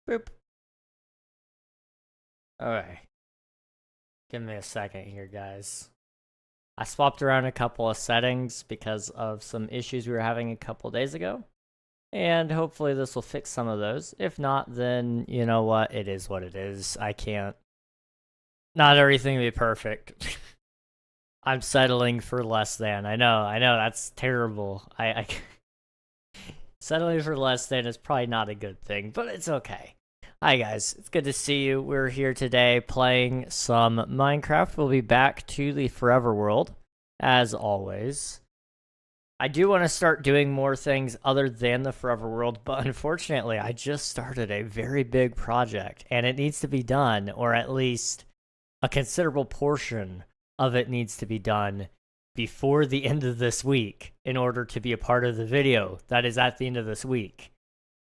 Boop. Okay. Give me a second here, guys. I swapped around a couple of settings because of some issues we were having a couple days ago. And hopefully this will fix some of those. If not, then you know what? It is what it is. I can't. Not everything will be perfect. I'm settling for less than. I know, that's terrible. I settling for less than is probably not a good thing, but it's okay. Hi guys, it's good to see you. We're here today playing some Minecraft. We'll be back to the Forever World, as always. I do want to start doing more things other than the Forever World, but unfortunately, I just started a very big project, and it needs to be done, or at least a considerable portion of it needs to be done before the end of this week in order to be a part of the video that is at the end of this week.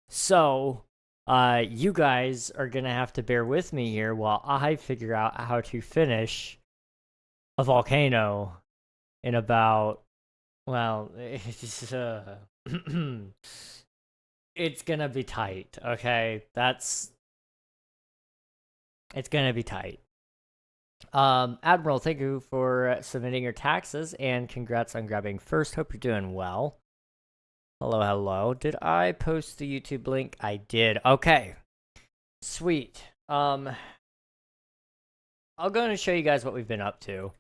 So, you guys are going to have to bear with me here while I figure out how to finish a volcano in about, well, it's gonna be tight, okay? It's gonna be tight. Admiral, thank you for submitting your taxes, and congrats on grabbing first. Hope you're doing well. Hello, hello. Did I post the YouTube link? I did. Okay. Sweet. I'll go and show you guys what we've been up to.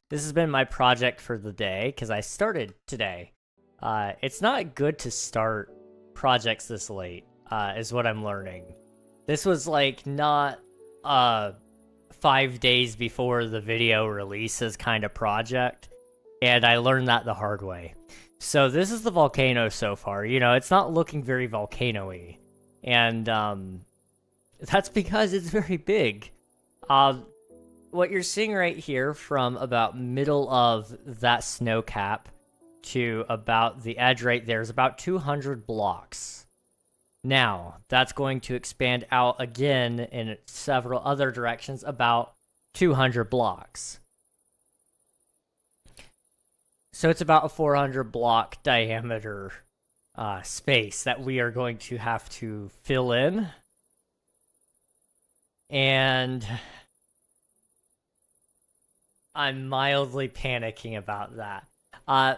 This has been my project for the day, because I started today. It's not good to start projects this late, is what I'm learning. This was, like, not, 5 days before the video releases kind of project, and I learned that the hard way. So this is the volcano so far. You know, it's not looking very volcano-y, and that's because it's very big. What you're seeing right here from about middle of that snow cap to about the edge right there is about 200 blocks. Now, that's going to expand out again in several other directions, about 200 blocks. So it's about a 400 block diameter space that we are going to have to fill in. And I'm mildly panicking about that.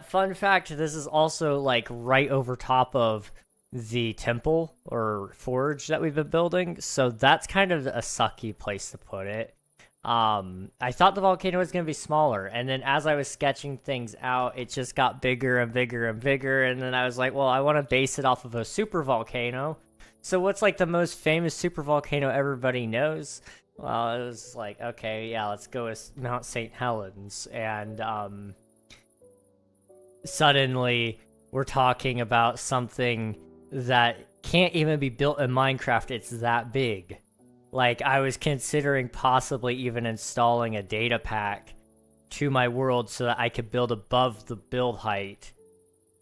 Fun fact, this is also like right over top of the temple or forge that we've been building, so that's kind of a sucky place to put it. I thought the volcano was going to be smaller, and then as I was sketching things out, it just got bigger and bigger and bigger, and then I was like, well, I want to base it off of a super volcano. So what's like the most famous super volcano everybody knows? Well, it was like, okay, yeah, let's go with Mount St. Helens, and suddenly we're talking about something that can't even be built in Minecraft. It's that big. Like, I was considering possibly even installing a data pack to my world so that I could build above the build height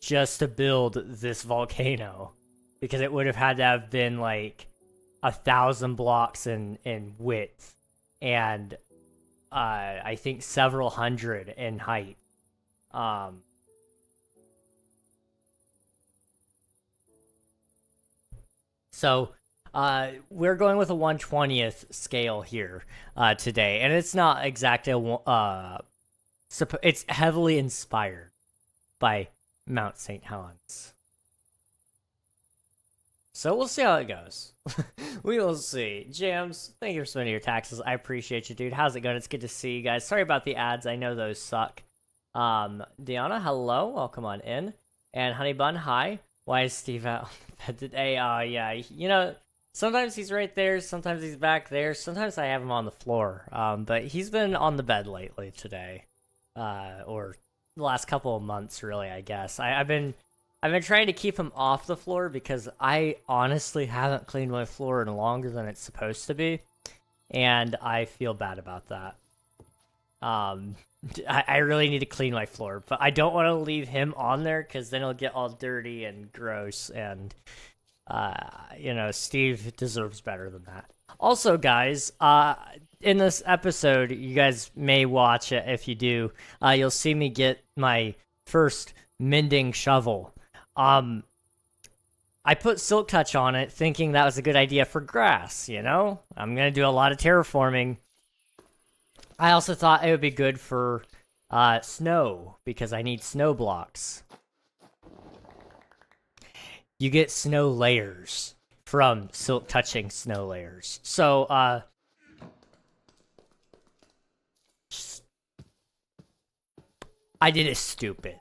just to build this volcano, because it would have had to have been like 1,000 blocks in width and I think several hundred in height. So we're going with a 1/20th scale here today, and it's not exactly it's heavily inspired by Mount St. Helens. So we'll see how it goes. We will see. Jams, thank you for spending your taxes. I appreciate you, dude. How's it going? It's good to see you guys. Sorry about the ads. I know those suck. Deanna, hello. Welcome on in. And Honey Bun, hi. Why is Steve out on the bed today? Yeah, you know, sometimes he's right there, sometimes he's back there, sometimes I have him on the floor. But he's been on the bed lately today. Or the last couple of months, really, I guess. I've been trying to keep him off the floor because I honestly haven't cleaned my floor in longer than it's supposed to be. And I feel bad about that. I really need to clean my floor, but I don't want to leave him on there because then he'll get all dirty and gross, and you know, Steve deserves better than that. Also, guys, in this episode, you guys may watch it. If you do, you'll see me get my first mending shovel. I put Silk Touch on it thinking that was a good idea for grass, you know? I'm gonna do a lot of terraforming. I also thought it would be good for snow, because I need snow blocks. You get snow layers from Silk Touching snow layers. So, I did a stupid.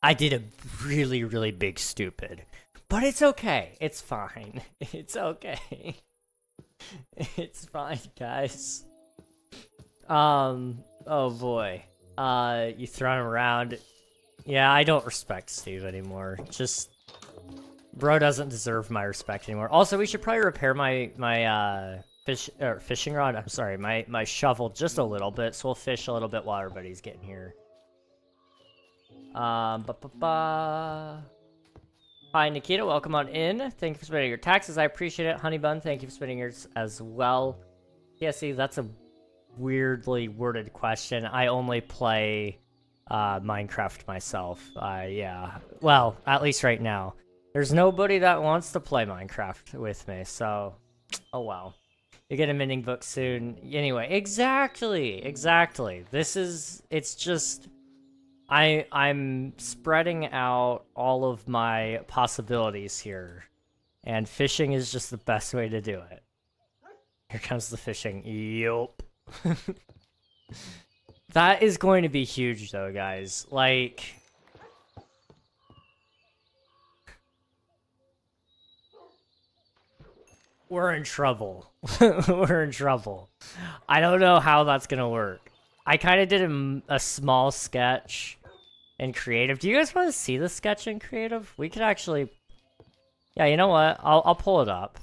I did a really, really big stupid. But it's okay. It's fine. It's okay. It's fine, guys. Oh boy. You throw him around. Yeah, I don't respect Steve anymore. Just, bro doesn't deserve my respect anymore. Also, we should probably repair my fishing rod. I'm sorry, my shovel just a little bit, so we'll fish a little bit while everybody's getting here. Hi Nikita, welcome on in. Thank you for spending your taxes. I appreciate it. Honeybun, thank you for spending yours as well. Yeah, see, that's a weirdly worded question. I only play Minecraft myself. Yeah. Well, at least right now. There's nobody that wants to play Minecraft with me, so oh well. You get a mending book soon. Anyway, exactly. It's just I'm spreading out all of my possibilities here, and fishing is just the best way to do it. Here comes the fishing. Yup. That is going to be huge, though, guys. Like, we're in trouble. We're in trouble. I don't know how that's gonna work. I kind of did a small sketch in creative. Do you guys want to see the sketch in creative? We could actually... Yeah, you know what? I'll pull it up.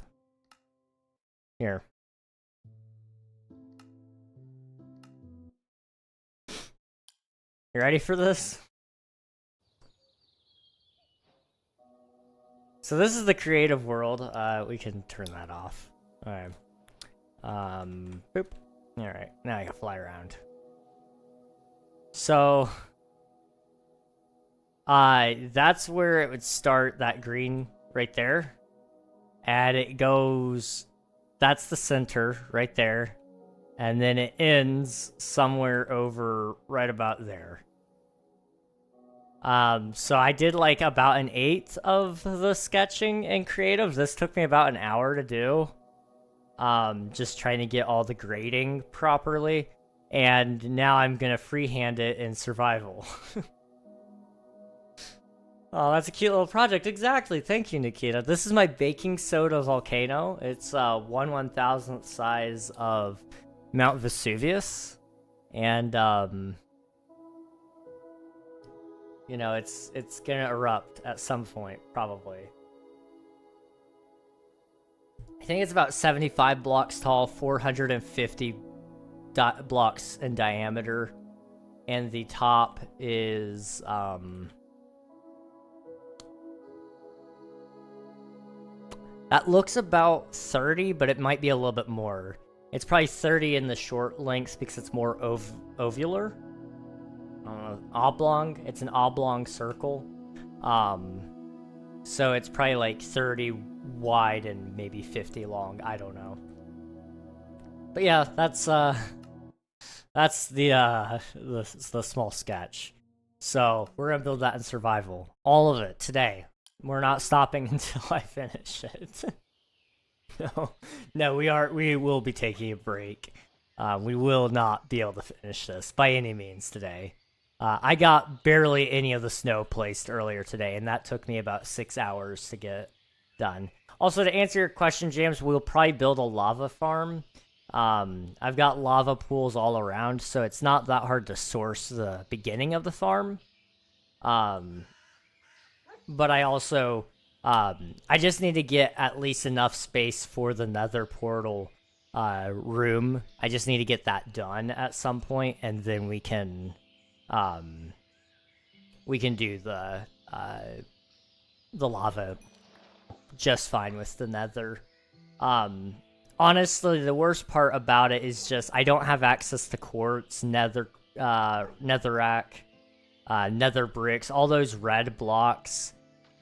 Here. You ready for this? So this is the creative world. We can turn that off. Alright. Boop. Alright, now I can fly around. So... that's where it would start, that green right there. And it goes... That's the center right there. And then it ends somewhere over right about there. So I did like about an 1/8 of the sketching in creative. This took me about an hour to do. Just trying to get all the grading properly. And now I'm gonna freehand it in survival. Oh, that's a cute little project. Exactly. Thank you, Nikita. This is my baking soda volcano. It's 1/1000th size of Mount Vesuvius. And, you know, it's gonna erupt at some point, probably. I think it's about 75 blocks tall, 450 blocks in diameter. And the top is, that looks about 30, but it might be a little bit more. It's probably 30 in the short lengths because it's more ovular. Oblong. It's an oblong circle. So it's probably like 30 wide and maybe 50 long. I don't know. But yeah, that's the small sketch. So we're gonna build that in survival. All of it today. We're not stopping until I finish it. No, we will be taking a break. We will not be able to finish this by any means today. I got barely any of the snow placed earlier today, and that took me about 6 hours to get done. Also, to answer your question, James, we'll probably build a lava farm. I've got lava pools all around, so it's not that hard to source the beginning of the farm. But I also, I just need to get at least enough space for the nether portal room. I just need to get that done at some point, and then we can do the lava just fine with the nether. Honestly, the worst part about it is just I don't have access to quartz, netherrack, nether bricks, all those red blocks.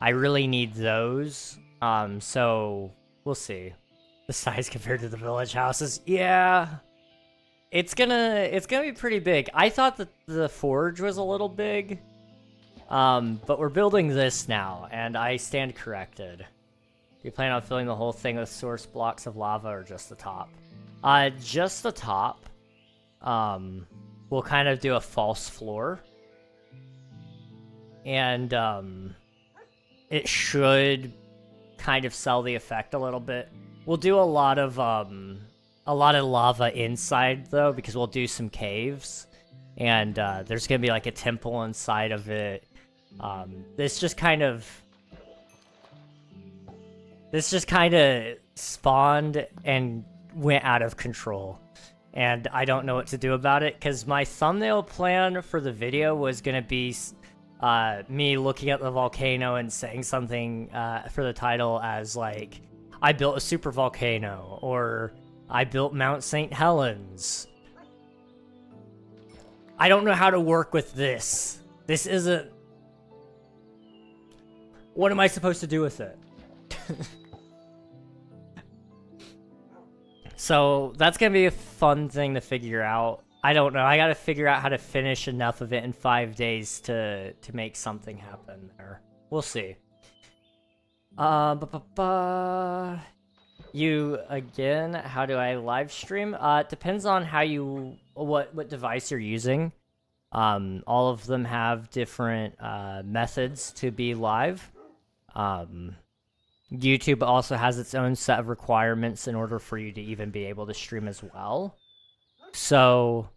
I really need those So we'll see. The size compared to the village houses, yeah. It's gonna be pretty big. I thought that the forge was a little big. But we're building this now, and I stand corrected. Do you plan on filling the whole thing with source blocks of lava or just the top? Just the top. We'll kind of do a false floor. And, it should kind of sell the effect a little bit. We'll do a lot of lava inside, though, because we'll do some caves. And, there's gonna be, like, a temple inside of it. This just kind of spawned and went out of control. And I don't know what to do about it, because my thumbnail plan for the video was gonna be me looking at the volcano and saying something for the title as, like, I built a super volcano, or I built Mount St. Helens. I don't know how to work with this. This isn't... What am I supposed to do with it? So that's gonna be a fun thing to figure out. I don't know. I gotta figure out how to finish enough of it in 5 days to make something happen there. We'll see. You again? How do I live stream? It depends on how you what device you're using. All of them have different methods to be live. YouTube also has its own set of requirements in order for you to even be able to stream as well. So,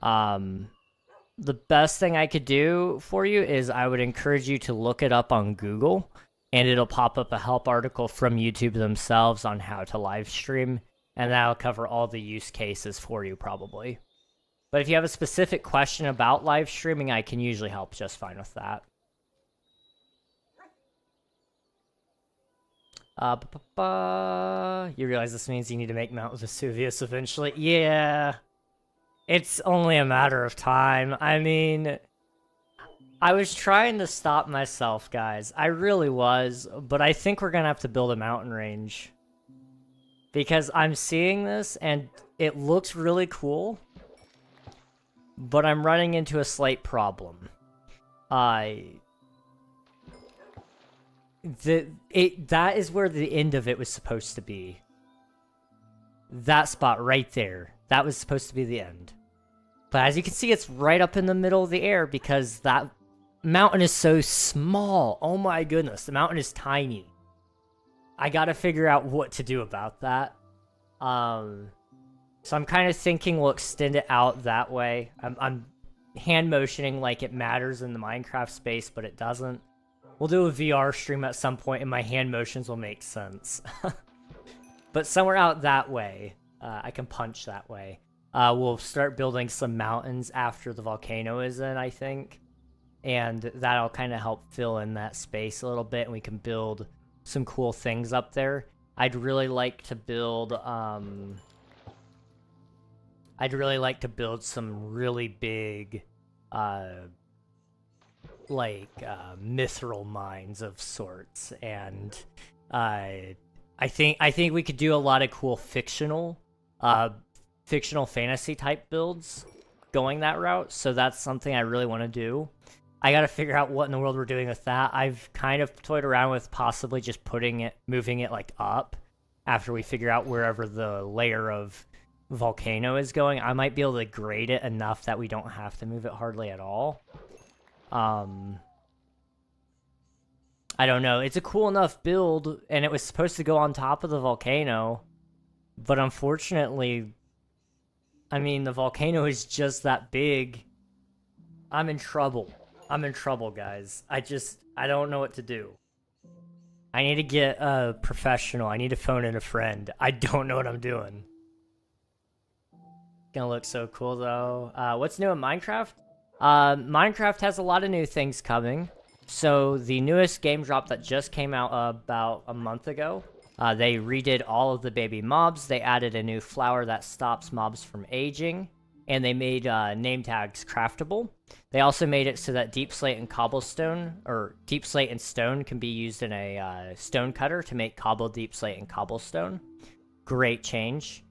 the best thing I could do for you is I would encourage you to look it up on Google, and it'll pop up a help article from YouTube themselves on how to live stream, and that'll cover all the use cases for you probably. But if you have a specific question about live streaming, I can usually help just fine with that. You realize this means you need to make Mount Vesuvius eventually? Yeah. It's only a matter of time. I mean, I was trying to stop myself, guys. I really was, but I think we're gonna have to build a mountain range. Because I'm seeing this, and it looks really cool, but I'm running into a slight problem. That is where the end of it was supposed to be. That spot right there. That was supposed to be the end. But as you can see, it's right up in the middle of the air because that mountain is so small. Oh my goodness, the mountain is tiny. I gotta figure out what to do about that. So I'm kind of thinking we'll extend it out that way. I'm hand motioning like it matters in the Minecraft space, but it doesn't. We'll do a VR stream at some point, and my hand motions will make sense. But somewhere out that way, I can punch that way. We'll start building some mountains after the volcano is in, I think. And that'll kind of help fill in that space a little bit, and we can build some cool things up there. I'd really like to build, some really big, mithril mines of sorts, and I think we could do a lot of cool fictional fantasy type builds going that route. So that's something I really want to do. I got to figure out what in the world we're doing with that. I've kind of toyed around with possibly just moving it like up after we figure out wherever the layer of volcano is going. I might be able to grade it enough that we don't have to move it hardly at all. I don't know. It's a cool enough build, and it was supposed to go on top of the volcano, but unfortunately, I mean, the volcano is just that big. I'm in trouble. I'm in trouble, guys. I don't know what to do. I need to get a professional. I need to phone in a friend. I don't know what I'm doing. Gonna look so cool, though. What's new in Minecraft? Minecraft has a lot of new things coming. So the newest game drop that just came out about a month ago, they redid all of the baby mobs. They added a new flower that stops mobs from aging. and they made name tags craftable. They also made it so that deep slate and cobblestone, or deep slate and stone, can be used in a stone cutter to make cobble, deep slate, and cobblestone. Great change.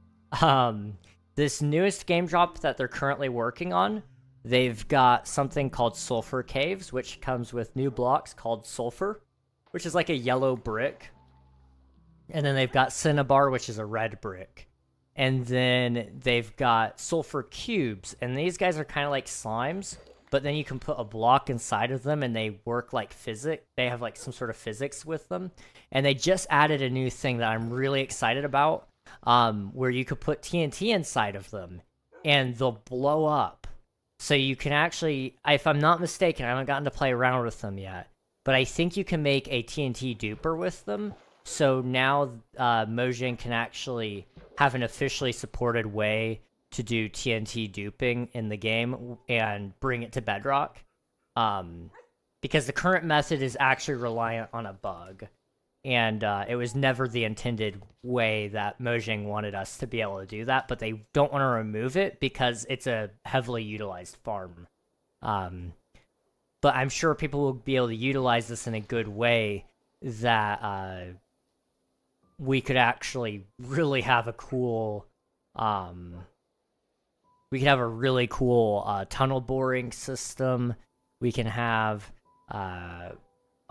This newest game drop that they're currently working on, they've got something called sulfur caves, which comes with new blocks called sulfur, which is like a yellow brick. And then they've got cinnabar, which is a red brick. And then they've got sulfur cubes, and these guys are kind of like slimes, but then you can put a block inside of them and they work like physics. They have like some sort of physics with them. And they just added a new thing that I'm really excited about, where you could put TNT inside of them and they'll blow up. So you can actually, if I'm not mistaken, I haven't gotten to play around with them yet, but I think you can make a TNT duper with them. So now Mojang can actually have an officially supported way to do TNT duping in the game and bring it to Bedrock. Because the current method is actually reliant on a bug. And it was never the intended way that Mojang wanted us to be able to do that, but they don't want to remove it because it's a heavily utilized farm. But I'm sure people will be able to utilize this in a good way that we could actually really have a cool, we could have a really cool tunnel boring system. We can have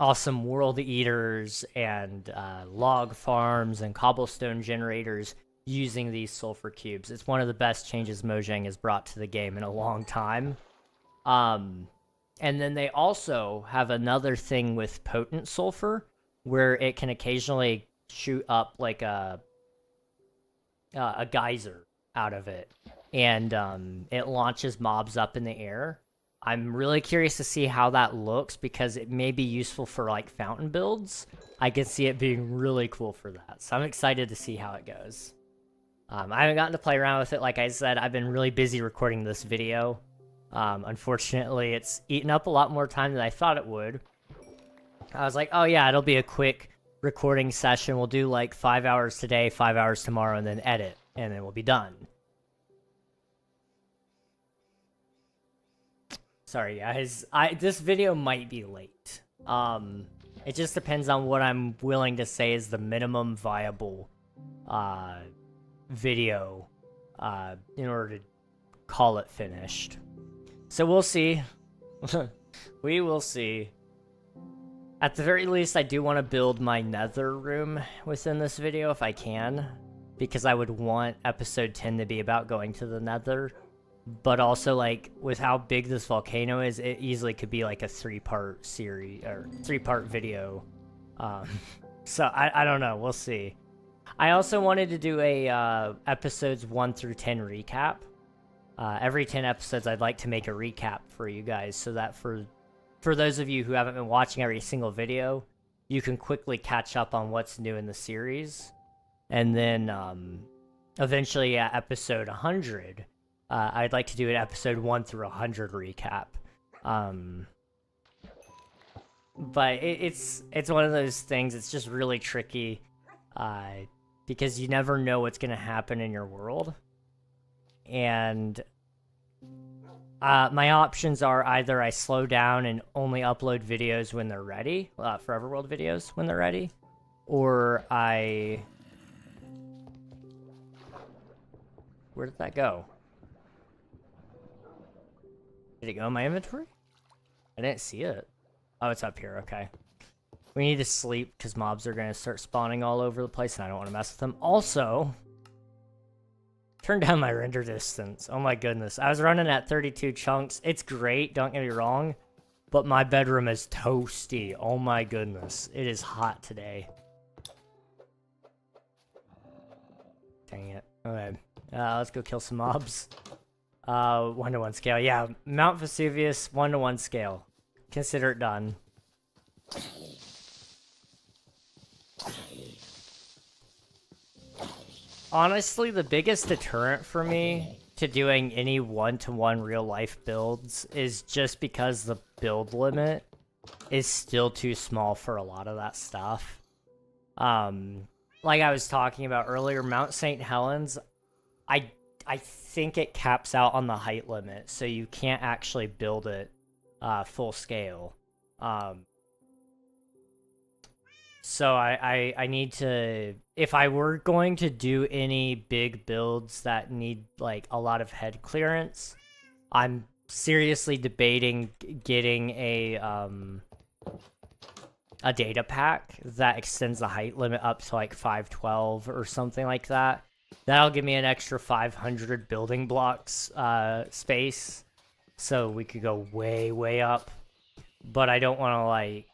awesome world eaters and log farms and cobblestone generators using these sulfur cubes. It's one of the best changes Mojang has brought to the game in a long time. And then they also have another thing with potent sulfur, where it can occasionally shoot up like a geyser out of it, and it launches mobs up in the air. I'm really curious to see how that looks because it may be useful for like fountain builds. I could see it being really cool for that, so I'm excited to see how it goes. I haven't gotten to play around with it. Like I said, I've been really busy recording this video. Unfortunately, it's eaten up a lot more time than I thought it would. I was like, oh yeah, it'll be a quick recording session. We'll do like 5 hours today, 5 hours tomorrow, and then edit, and then we'll be done. Sorry guys, this video might be late. It just depends on what I'm willing to say is the minimum viable video in order to call it finished. So we'll see. We will see. At the very least, I do want to build my nether room within this video if I can, because I would want episode 10 to be about going to the nether. But also, like, with how big this volcano is, it easily could be like a 3-part series, or 3-part video. So I don't know, we'll see. I also wanted to do a episodes 1 through 10 recap. Every 10 episodes, I'd like to make a recap for you guys, so that for those of you who haven't been watching every single video, you can quickly catch up on what's new in the series. And then, eventually at episode 100, I'd like to do an episode 1 through 100 recap. But it's one of those things, it's just really tricky, because you never know what's going to happen in your world. And my options are either I slow down and only upload videos when they're ready, Forever World videos when they're ready, or I... Where did that go? Did it go in my inventory? I didn't see it. Oh, it's up here, okay. We need to sleep because mobs are going to start spawning all over the place and I don't want to mess with them. Also, turn down my render distance. Oh my goodness. I was running at 32 chunks. It's great, don't get me wrong. But my bedroom is toasty. Oh my goodness. It is hot today. Dang it. Okay. Let's go kill some mobs. 1-to-1 scale. Yeah, Mount Vesuvius, 1-to-1 scale. Consider it done. Honestly, the biggest deterrent for me to doing any 1-to-1 real-life builds is just because the build limit is still too small for a lot of that stuff. Like I was talking about earlier, Mount St. Helens, I think it caps out on the height limit, so you can't actually build it full scale. So I need to, if I were going to do any big builds that need like a lot of head clearance, I'm seriously debating getting a data pack that extends the height limit up to like 512 or something like that. That'll give me an extra 500 building blocks space, so we could go way up. But I don't want to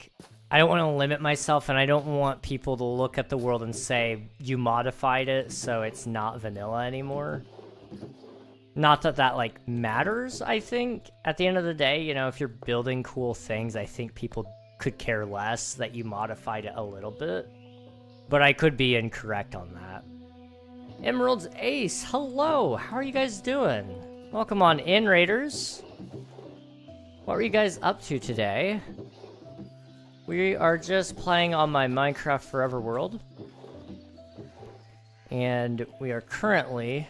I don't want to limit myself, and I don't want people to look at the world and say, you modified it, so it's not vanilla anymore. Not that that, like, matters, I think. At the end of the day, you know, if you're building cool things, I think people could care less that you modified it a little bit. But I could be incorrect on that. Emerald's Ace, hello! How are you guys doing? Welcome on in, Raiders. What were you guys up to today? We are just playing on my Minecraft Forever world. And we are currently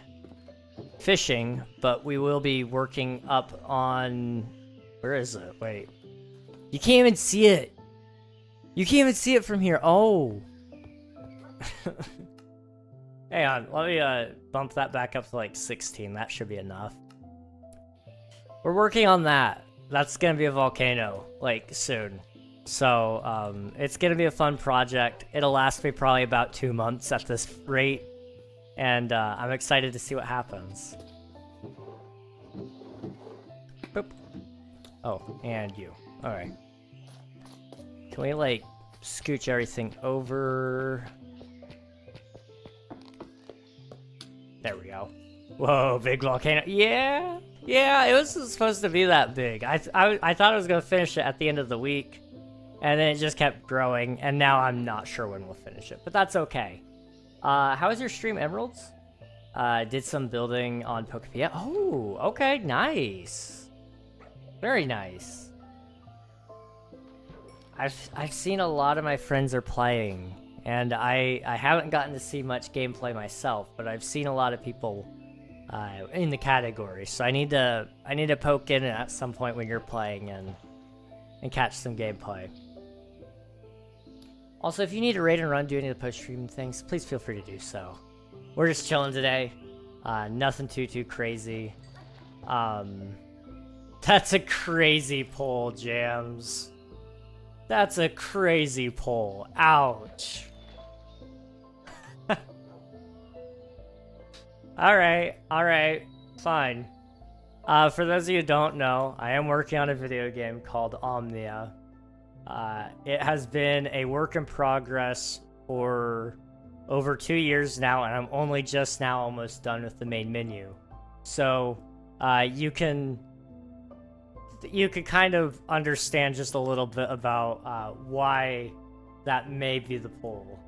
fishing, but we will be working up on... Where is it? Wait. You can't even see it! You can't even see it from here! Oh! Hang on, let me bump that back up to like 16. That should be enough. We're working on that. That's gonna be a volcano, like, soon. So, it's gonna be a fun project. It'll last me probably about 2 months at this rate. And, I'm excited to see what happens. Boop. Oh, and you. Alright. Can we, like, scooch everything over? There we go. Whoa, big volcano. Yeah! Yeah, it was supposed to be that big. I thought I was going to finish it at the end of the week. And then it just kept growing. And now I'm not sure when we'll finish it. But that's okay. How was your stream, Emeralds? Did some building on Pokepia. Oh, okay, nice. Very nice. I've seen a lot of my friends are playing. And I haven't gotten to see much gameplay myself. But I've seen a lot of people in the category. So I need to poke in at some point when you're playing and catch some gameplay. Also, if you need to raid and run, do any of the post-stream things, please feel free to do so. We're just chilling today. Nothing too crazy. That's a crazy pull, Jams. That's a crazy pull. Ouch. Alright, fine. For those of you who don't know, I am working on a video game called Omnia. It has been a work in progress for over 2 years now, and I'm only just now almost done with the main menu. So, you can kind of understand just a little bit about why that may be the poll.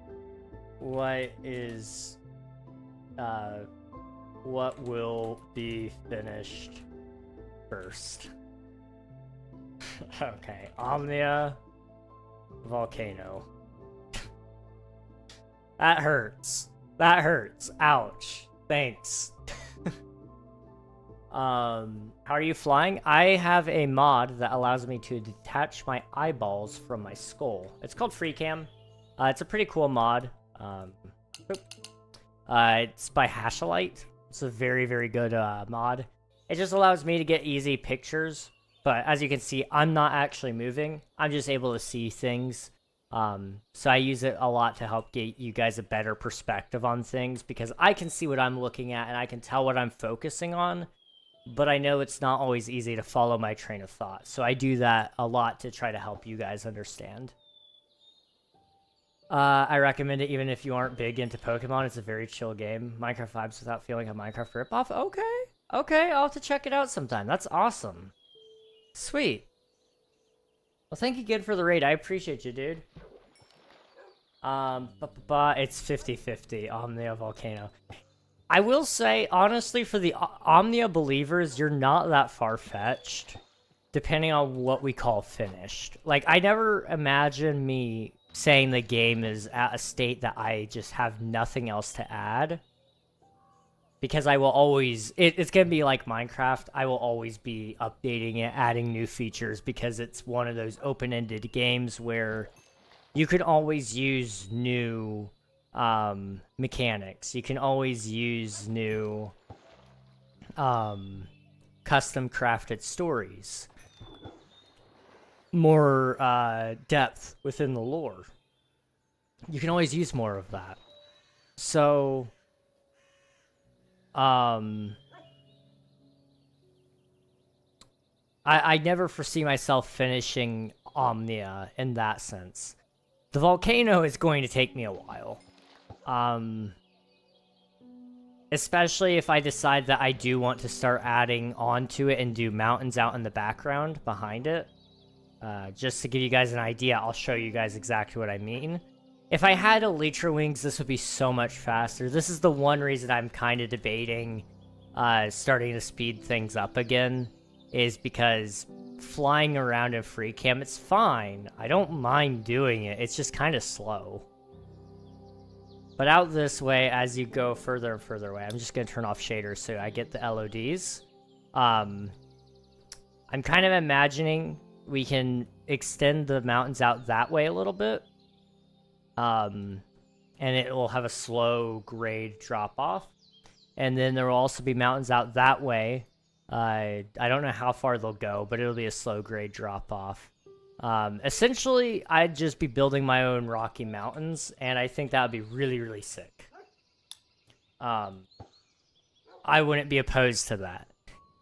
What will be finished first? Okay, Omnia volcano. That hurts. That hurts. Ouch. Thanks. How are you flying? I have a mod that allows me to detach my eyeballs from my skull. It's called FreeCam. It's a pretty cool mod. It's by Hashalite. It's a very good mod. It just allows me to get easy pictures. But as you can see, I'm not actually moving. I'm just able to see things. So I use it a lot to help get you guys a better perspective on things, because I can see what I'm looking at and I can tell what I'm focusing on, but I know it's not always easy to follow my train of thought. So I do that a lot to try to help you guys understand. I recommend it even if you aren't big into Pokemon. It's a very chill game. Minecraft vibes without feeling a Minecraft ripoff. Okay, I'll have to check it out sometime. That's awesome. Sweet. Well, thank you again for the raid. I appreciate you, dude. It's 50-50, Omnia Volcano. I will say, honestly, for the Omnia believers, you're not that far-fetched, depending on what we call finished. Like, I never imagine me saying the game is at a state that I just have nothing else to add. because I will always, it's going to be like Minecraft. I will always be updating it, adding new features, because it's one of those open-ended games where you can always use new mechanics. You can always use new custom crafted stories. More depth within the lore. You can always use more of that. So I never foresee myself finishing Omnia in that sense. The volcano is going to take me a while. Especially if I decide that I do want to start adding onto it and do mountains out in the background behind it. Just to give you guys an idea, I'll show you guys exactly what I mean. If I had Elytra wings, this would be so much faster. This is the one reason I'm kind of debating starting to speed things up again, is because flying around in free cam, it's fine. I don't mind doing it. It's just kind of slow. But out this way, as you go further and further away, I'm just going to turn off shaders so I get the LODs. I'm kind of imagining we can extend the mountains out that way a little bit. And it will have a slow grade drop off. And then there will also be mountains out that way. I don't know how far they'll go, but it'll be a slow grade drop off. Essentially, I'd just be building my own rocky mountains, and I think that would be really, really sick. I wouldn't be opposed to that.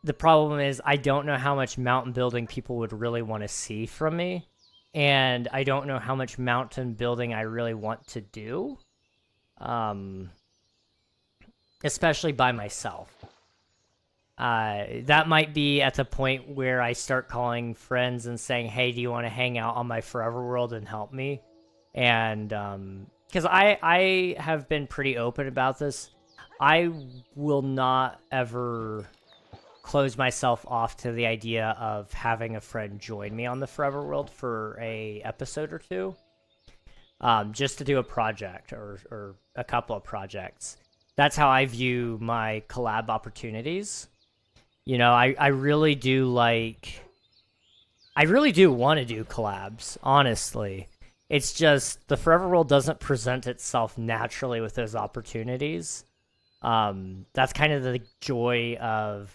The problem is I don't know how much mountain building people would really want to see from me, and I don't know how much mountain building I really want to do, especially by myself. That might be at the point where I start calling friends and saying, hey, do you want to hang out on my forever world and help me? And because I have been pretty open about this. I will not ever close myself off to the idea of having a friend join me on the forever world for a episode or two, just to do a project or a couple of projects. That's how I view my collab opportunities. You know, I really do want to do collabs, honestly. It's just the forever world doesn't present itself naturally with those opportunities. That's kind of the joy of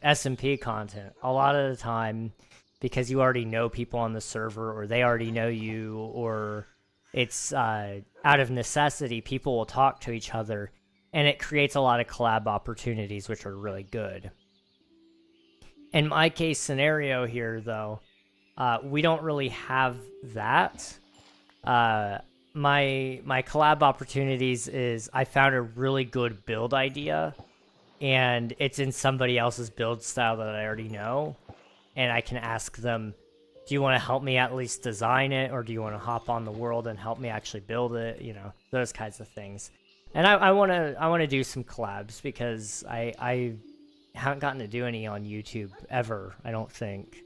SMP content. A lot of the time, because you already know people on the server, or they already know you, or it's out of necessity, people will talk to each other, and it creates a lot of collab opportunities, which are really good. In my case scenario here, though, we don't really have that. My collab opportunities is I found a really good build idea, and it's in somebody else's build style that I already know, and I can ask them, do you want to help me at least design it, or do you want to hop on the world and help me actually build it? You know, those kinds of things. And I want to do some collabs, because I haven't gotten to do any on YouTube ever, I don't think.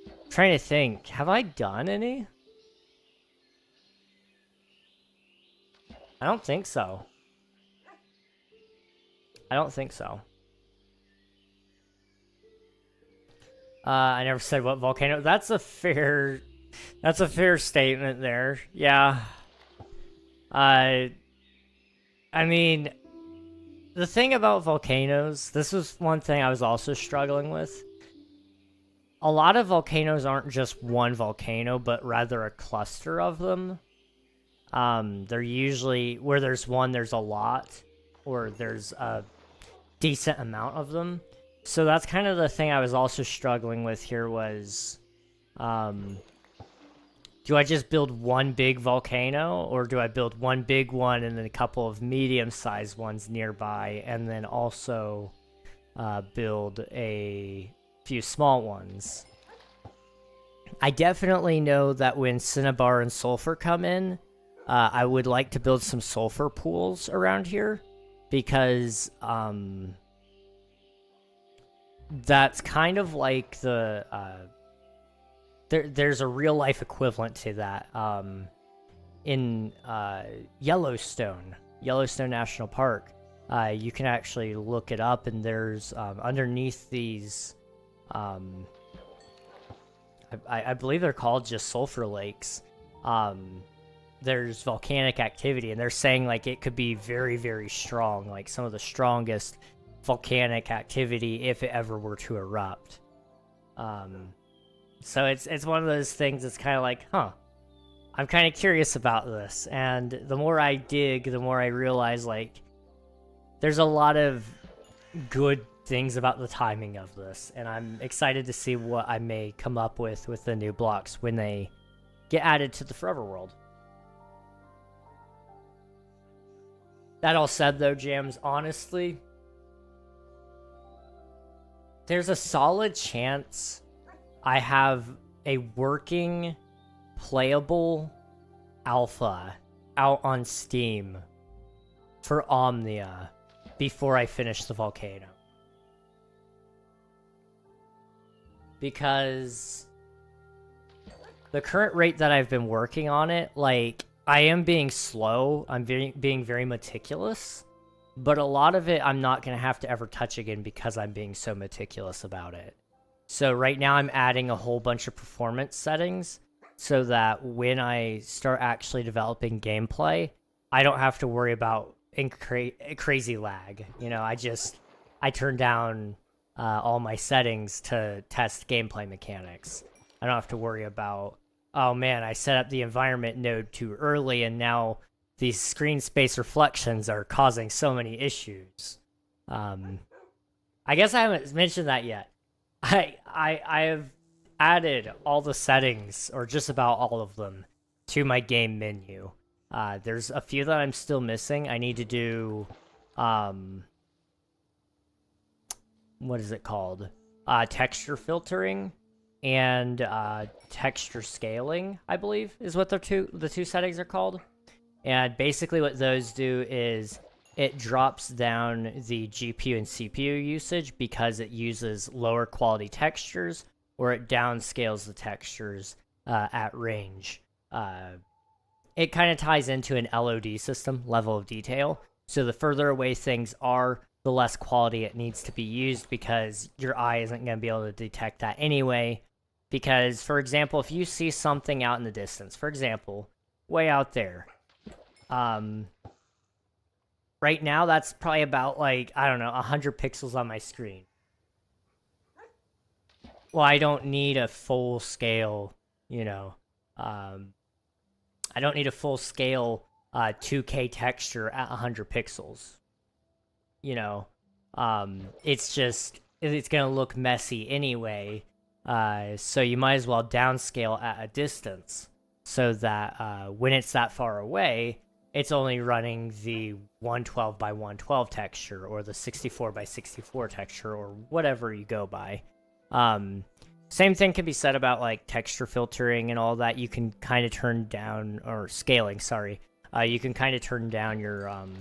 I'm trying to think, have I done any? I don't think so. I don't think so. I never said what volcano. That's a fair statement there. Yeah. I mean, the thing about volcanoes, this was one thing I was also struggling with. A lot of volcanoes aren't just one volcano, but rather a cluster of them. They're usually, where there's one, there's a lot, or there's a decent amount of them. So that's kind of the thing I was also struggling with here was, do I just build one big volcano, or do I build one big one and then a couple of medium-sized ones nearby, and then also build a few small ones? I definitely know that when Cinnabar and Sulfur come in, I would like to build some sulfur pools around here, because that's kind of like the there's a real life equivalent to that in Yellowstone National Park. you can actually look it up, and there's underneath these, I believe they're called just sulfur lakes. There's volcanic activity, and they're saying like it could be very, very strong, like some of the strongest volcanic activity if it ever were to erupt. So it's one of those things that's kind of like, huh, I'm kind of curious about this. And the more I dig, the more I realize like there's a lot of good things about the timing of this, and I'm excited to see what I may come up with the new blocks when they get added to the Forever World. That all said though, Jams, honestly, there's a solid chance I have a working, playable alpha out on Steam for Omnia before I finish the volcano. Because the current rate that I've been working on it, like, I am being slow, I'm being very meticulous, but a lot of it I'm not going to have to ever touch again because I'm being so meticulous about it. So right now I'm adding a whole bunch of performance settings so that when I start actually developing gameplay, I don't have to worry about crazy lag. You know, I turn down all my settings to test gameplay mechanics. I don't have to worry about, oh man, I set up the environment node too early and now these screen space reflections are causing so many issues. I guess I haven't mentioned that yet. I have added all the settings, or just about all of them, to my game menu. There's a few that I'm still missing. I need to do, what is it called? Texture filtering and texture scaling, I believe, is what the two settings are called. And basically what those do is it drops down the GPU and CPU usage because it uses lower quality textures, or it downscales the textures at range. It kind of ties into an LOD system, level of detail. So the further away things are, the less quality it needs to be used, because your eye isn't going to be able to detect that anyway. Because, for example, if you see something out in the distance, for example, way out there, right now that's probably about, like, I don't know, 100 pixels on my screen. Well, I don't need a full scale, you know, I don't need a full scale 2K texture at 100 pixels. You know, it's going to look messy anyway. So you might as well downscale at a distance so that when it's that far away, it's only running the 112 by 112 texture or the 64 by 64 texture or whatever you go by. Same thing can be said about like texture filtering and all that. You can kind of turn down, or scaling, sorry. You can kind of turn down your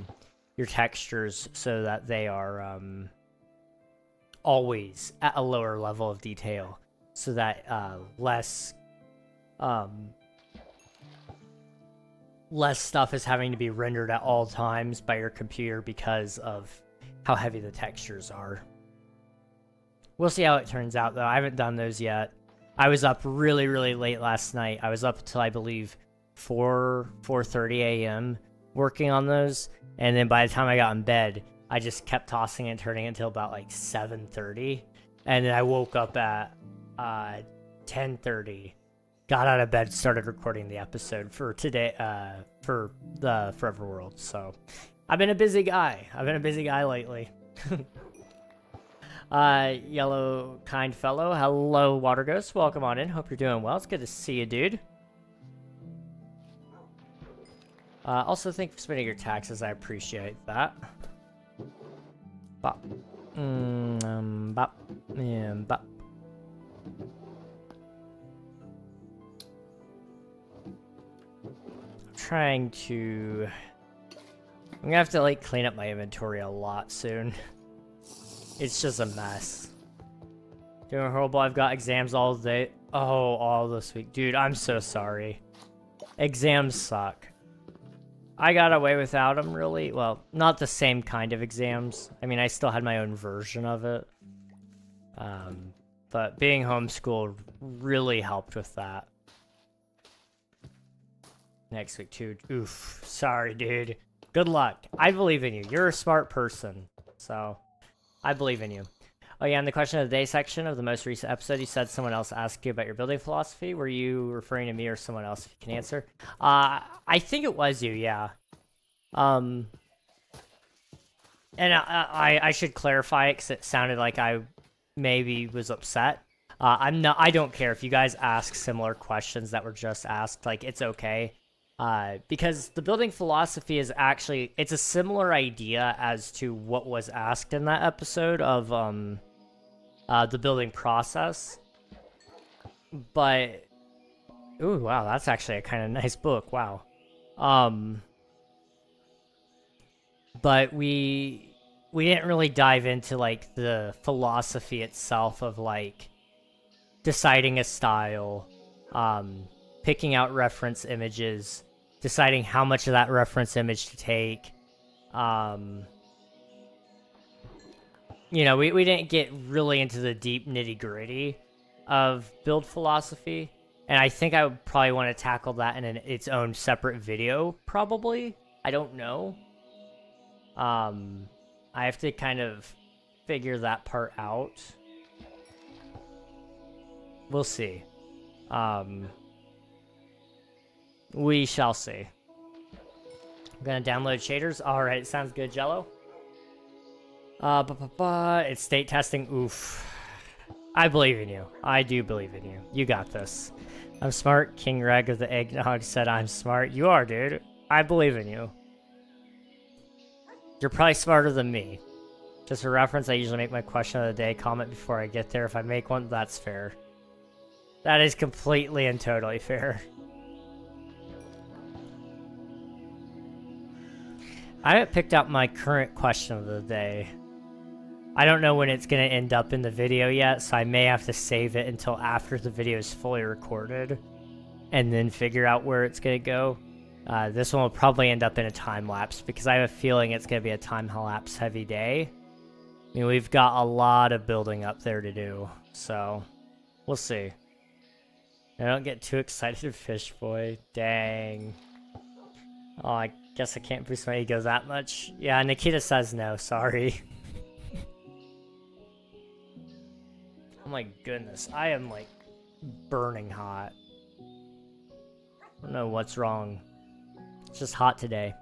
textures so that they are always at a lower level of detail, so that less stuff is having to be rendered at all times by your computer because of how heavy the textures are. We'll see how it turns out, though. I haven't done those yet. I was up really, really late last night. I was up until, I believe, 4:30 a.m. working on those. And then by the time I got in bed, I just kept tossing and turning until about like 7:30. And then I woke up at 10:30. Got out of bed, started recording the episode for today, for the Forever World. So I've been a busy guy. Lately. Yellow kind fellow. Hello, Water Ghost. Welcome on in. Hope you're doing well. It's good to see you, dude. Also, thank you for spending your taxes. I appreciate that. Bop. Bop. Bop. I'm gonna have to like clean up my inventory a lot soon. It's just a mess. Doing horrible. I've got exams all day. Oh, all this week. Dude, I'm so sorry. Exams suck. I got away without them, really. Well, not the same kind of exams. I mean, I still had my own version of it. But being homeschooled really helped with that. Next week, too. Oof. Sorry, dude. Good luck. I believe in you. You're a smart person. So, I believe in you. Oh, yeah, in the question of the day section of the most recent episode, you said someone else asked you about your building philosophy. Were you referring to me or someone else, if you can answer? I think it was you, yeah. And I should clarify it because it sounded like I maybe was upset. I don't care if you guys ask similar questions that were just asked. Like, it's okay. Because the building philosophy is actually, it's a similar idea as to what was asked in that episode of, the building process. But, ooh, wow, that's actually a kind of nice book. Wow. But we didn't really dive into, like, the philosophy itself of, like, deciding a style, picking out reference images, deciding how much of that reference image to take. You know, we didn't get really into the deep nitty-gritty of build philosophy. And I think I would probably want to tackle that in its own separate video, probably. I don't know. I have to kind of figure that part out. We'll see. We shall see. I'm gonna download shaders. Alright, sounds good, Jello. It's state testing. Oof. I believe in you. I do believe in you. You got this. I'm smart. King Reg of the Eggnog said I'm smart. You are, dude. I believe in you. You're probably smarter than me. Just for reference, I usually make my question of the day comment before I get there. If I make one, that's fair. That is completely and totally fair. I haven't picked out my current question of the day. I don't know when it's going to end up in the video yet, so I may have to save it until after the video is fully recorded and then figure out where it's going to go. This one will probably end up in a time-lapse because I have a feeling it's going to be a time-lapse heavy day. I mean, we've got a lot of building up there to do, so we'll see. I don't get too excited, Fish Boy. Dang. Oh, I guess I can't boost my ego that much. Yeah, Nikita says no, sorry. Oh my goodness, I am like burning hot. I don't know what's wrong. It's just hot today.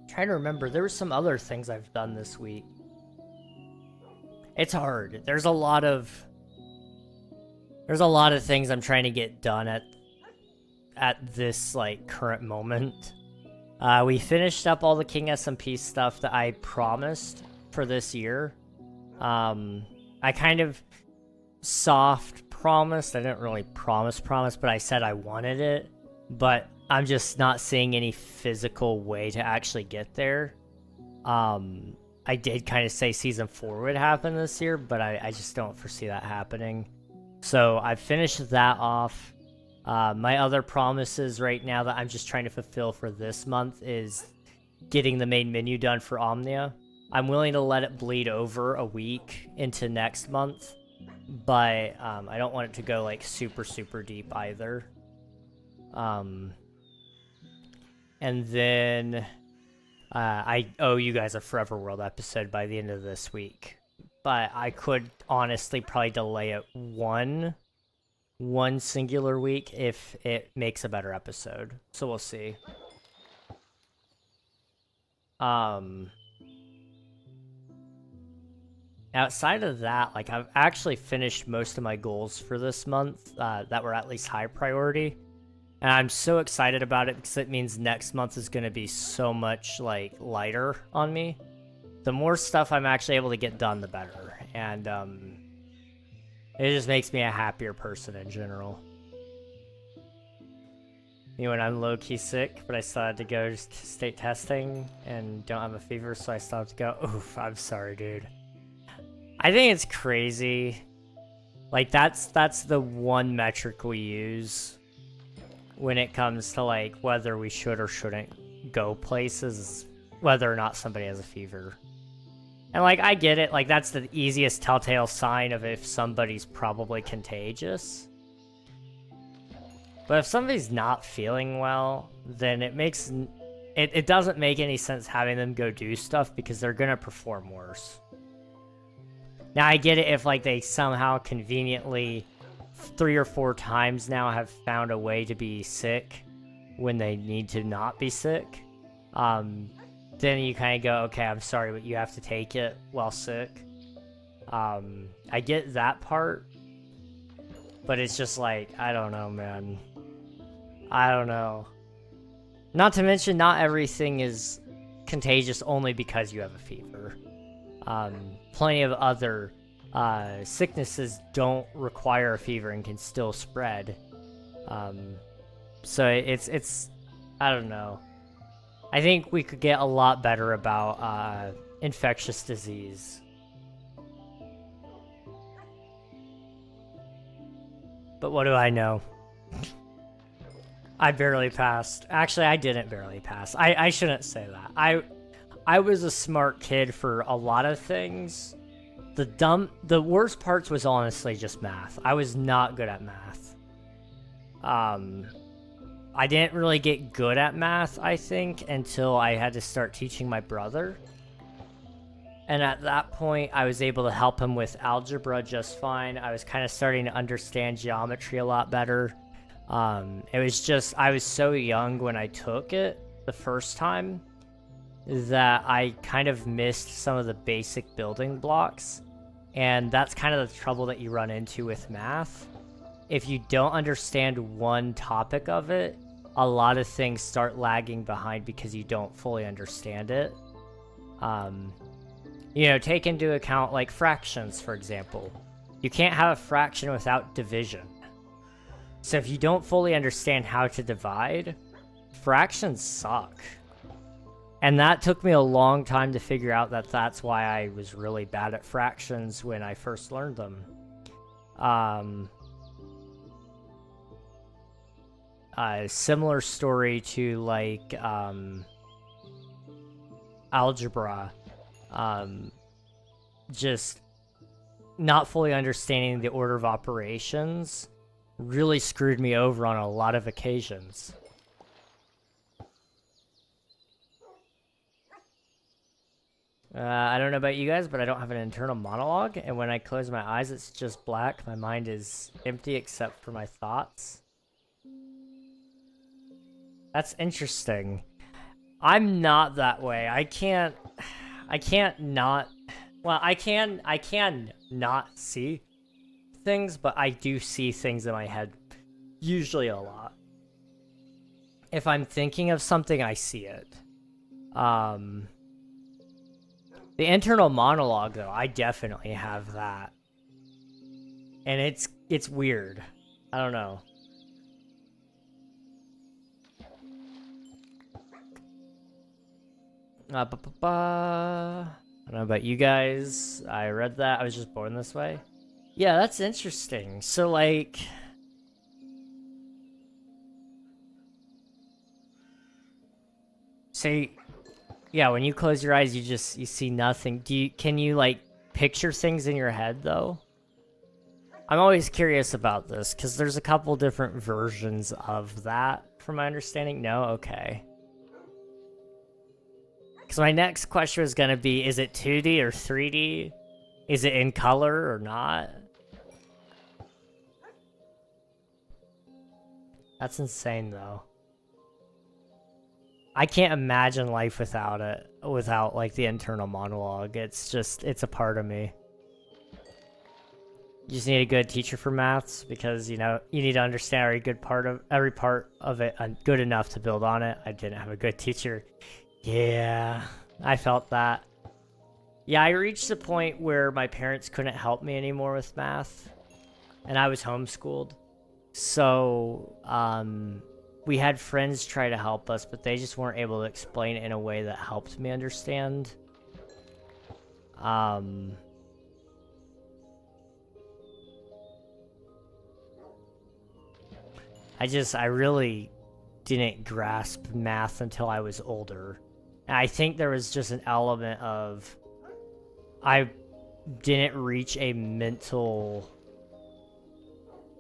Trying to remember, there were some other things I've done this week. It's hard. There's a lot of things I'm trying to get done at this like current moment. We finished up all the King SMP stuff that I promised for this year. I kind of soft promised. I didn't really promise, but I said I wanted it. But I'm just not seeing any physical way to actually get there. I did kind of say Season 4 would happen this year, but I just don't foresee that happening. So I finished that off. My other promises right now that I'm just trying to fulfill for this month is getting the main menu done for Omnia. I'm willing to let it bleed over a week into next month, but I don't want it to go like super deep either. And then I owe you guys a Forever World episode by the end of this week, but I could honestly probably delay it one singular week if it makes a better episode. So we'll see. Outside of that, like I've actually finished most of my goals for this month that were at least high priority. And I'm so excited about it because it means next month is going to be so much like lighter on me. The more stuff I'm actually able to get done, the better. And it just makes me a happier person in general. You know, when I'm low-key sick, but I still had to go to state testing and don't have a fever, so I still have to go. Oof, I'm sorry, dude. I think it's crazy. Like, that's the one metric we use when it comes to, like, whether we should or shouldn't go places, whether or not somebody has a fever. And, like, I get it. Like, that's the easiest telltale sign of if somebody's probably contagious. But if somebody's not feeling well, then it doesn't make any sense having them go do stuff because they're gonna perform worse. Now, I get it if, like, they somehow conveniently 3 or 4 times now have found a way to be sick when they need to not be sick. Then you kind of go, okay, I'm sorry, but you have to take it while sick. I get that part, but it's just like, I don't know, man. I don't know. Not to mention, not everything is contagious only because you have a fever. Plenty of other sicknesses don't require a fever and can still spread. So it's I don't know. I think we could get a lot better about infectious disease. But what do I know? I barely passed. Actually, I didn't barely pass. I shouldn't say that. I was a smart kid for a lot of things. The worst parts was honestly just math. I was not good at math. I didn't really get good at math, I think, until I had to start teaching my brother. And at that point, I was able to help him with algebra just fine. I was kind of starting to understand geometry a lot better. It was just, I was so young when I took it the first time that I kind of missed some of the basic building blocks. And that's kind of the trouble that you run into with math. If you don't understand one topic of it, a lot of things start lagging behind because you don't fully understand it. You know, take into account like fractions, for example. You can't have a fraction without division. So if you don't fully understand how to divide, fractions suck. And that took me a long time to figure out that that's why I was really bad at fractions when I first learned them. A similar story to like algebra. Just not fully understanding the order of operations really screwed me over on a lot of occasions. I don't know about you guys, but I don't have an internal monologue, and when I close my eyes, it's just black. My mind is empty except for my thoughts. That's interesting. I'm not that way. I can't not, well, I can not see things, but I do see things in my head, usually a lot. If I'm thinking of something, I see it. The internal monologue, though, I definitely have that. And it's weird. I don't know. I don't know about you guys. I read that. I was just born this way. Yeah, that's interesting. So, like... So, yeah, when you close your eyes, you see nothing. Can you, like, picture things in your head, though? I'm always curious about this, because there's a couple different versions of that, from my understanding. No? Okay. Because my next question is going to be, is it 2D or 3D? Is it in color or not? That's insane, though. I can't imagine life without it, without, like, the internal monologue. It's a part of me. You just need a good teacher for maths, because, you know, you need to understand every part of it good enough to build on it. I didn't have a good teacher. Yeah, I felt that. Yeah, I reached the point where my parents couldn't help me anymore with math, and I was homeschooled. So, we had friends try to help us, but they just weren't able to explain it in a way that helped me understand. I really didn't grasp math until I was older. And I think there was just an element of I didn't reach a mental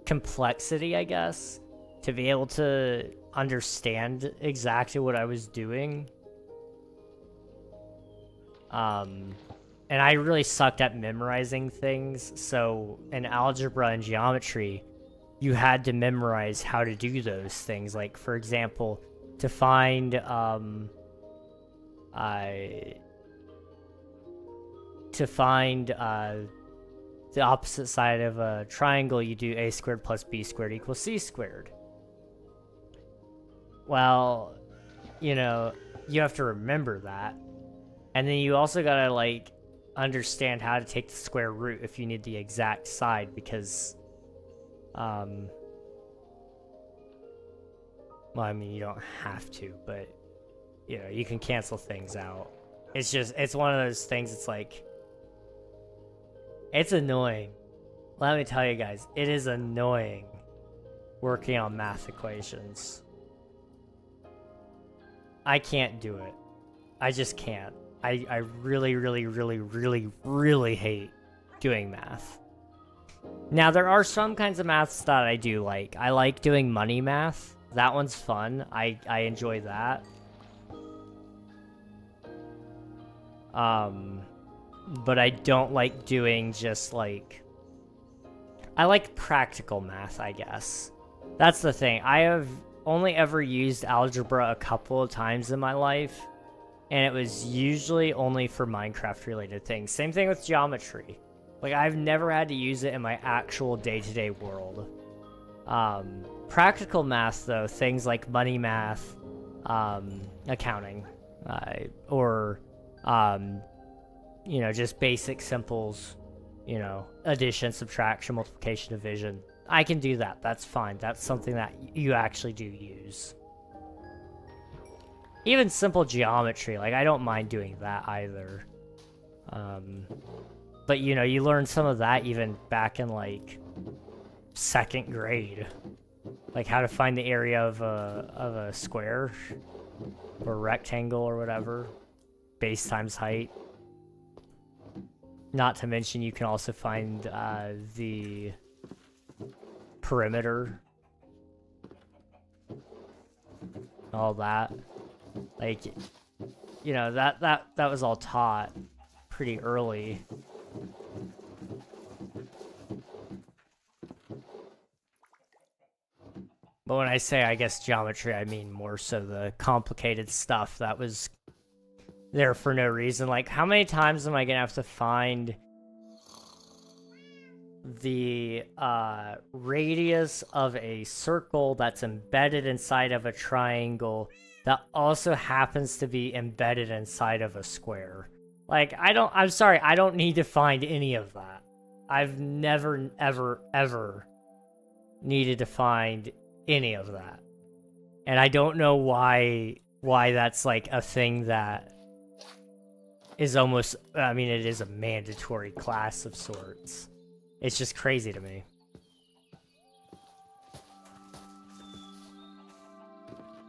complexity, I guess, to be able to understand exactly what I was doing. And I really sucked at memorizing things, so in algebra and geometry, you had to memorize how to do those things. Like, for example, to find the opposite side of a triangle, you do a squared plus b squared equals c squared. Well, you know, you have to remember that. And then you also gotta, like, understand how to take the square root if you need the exact side, because, well, I mean, you don't have to, but, you know, you can cancel things out. It's just, it's one of those things, it's like, it's annoying. Let me tell you guys, it is annoying working on math equations. I can't do it. I just can't. I really, really, really, really, really hate doing math. Now, there are some kinds of maths that I do like. I like doing money math. That one's fun. I enjoy that. But I don't like doing just like... I like practical math, I guess. That's the thing. I have only ever used algebra a couple of times in my life, and it was usually only for Minecraft related things. Same thing with geometry. Like, I've never had to use it in my actual day-to-day world. Practical math, though, things like money math, accounting, or, you know, just basic simples, you know, addition, subtraction, multiplication, division. I can do that. That's fine. That's something that you actually do use. Even simple geometry, like, I don't mind doing that either. But, you know, you learn some of that even back in, like, 2nd grade. Like, how to find the area of a square or rectangle or whatever. Base times height. Not to mention, you can also find the perimeter. All that. Like, you know, that was all taught pretty early. But when I say, I guess, geometry, I mean more so the complicated stuff that was there for no reason. Like, how many times am I gonna have to find the radius of a circle that's embedded inside of a triangle that also happens to be embedded inside of a square? Like, I'm sorry, I don't need to find any of that. I've never, ever, ever needed to find any of that. And I don't know why that's, like, a thing that is almost, I mean, it is a mandatory class of sorts. It's just crazy to me.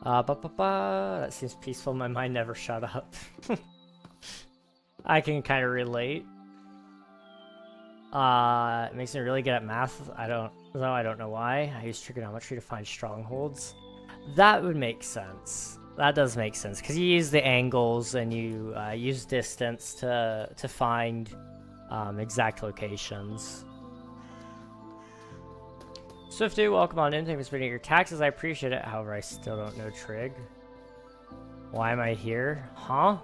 That seems peaceful. My mind never shut up. I can kind of relate. It makes me really good at math. I don't know why. I use trigonometry to find strongholds. That would make sense. That does make sense, because you use the angles and you use distance to find exact locations. Swifty, welcome on in. Thank you for splitting your taxes. I appreciate it. However, I still don't know trig. Why am I here? Huh?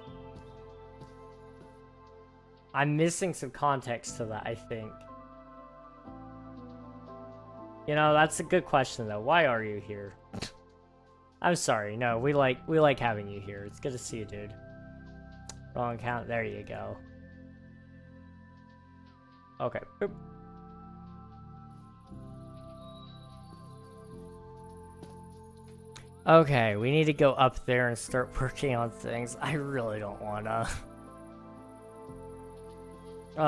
I'm missing some context to that, I think. You know, that's a good question, though. Why are you here? I'm sorry. No, we like having you here. It's good to see you, dude. Wrong count. There you go. Okay. Boop. Okay, we need to go up there and start working on things. I really don't wanna. Okay.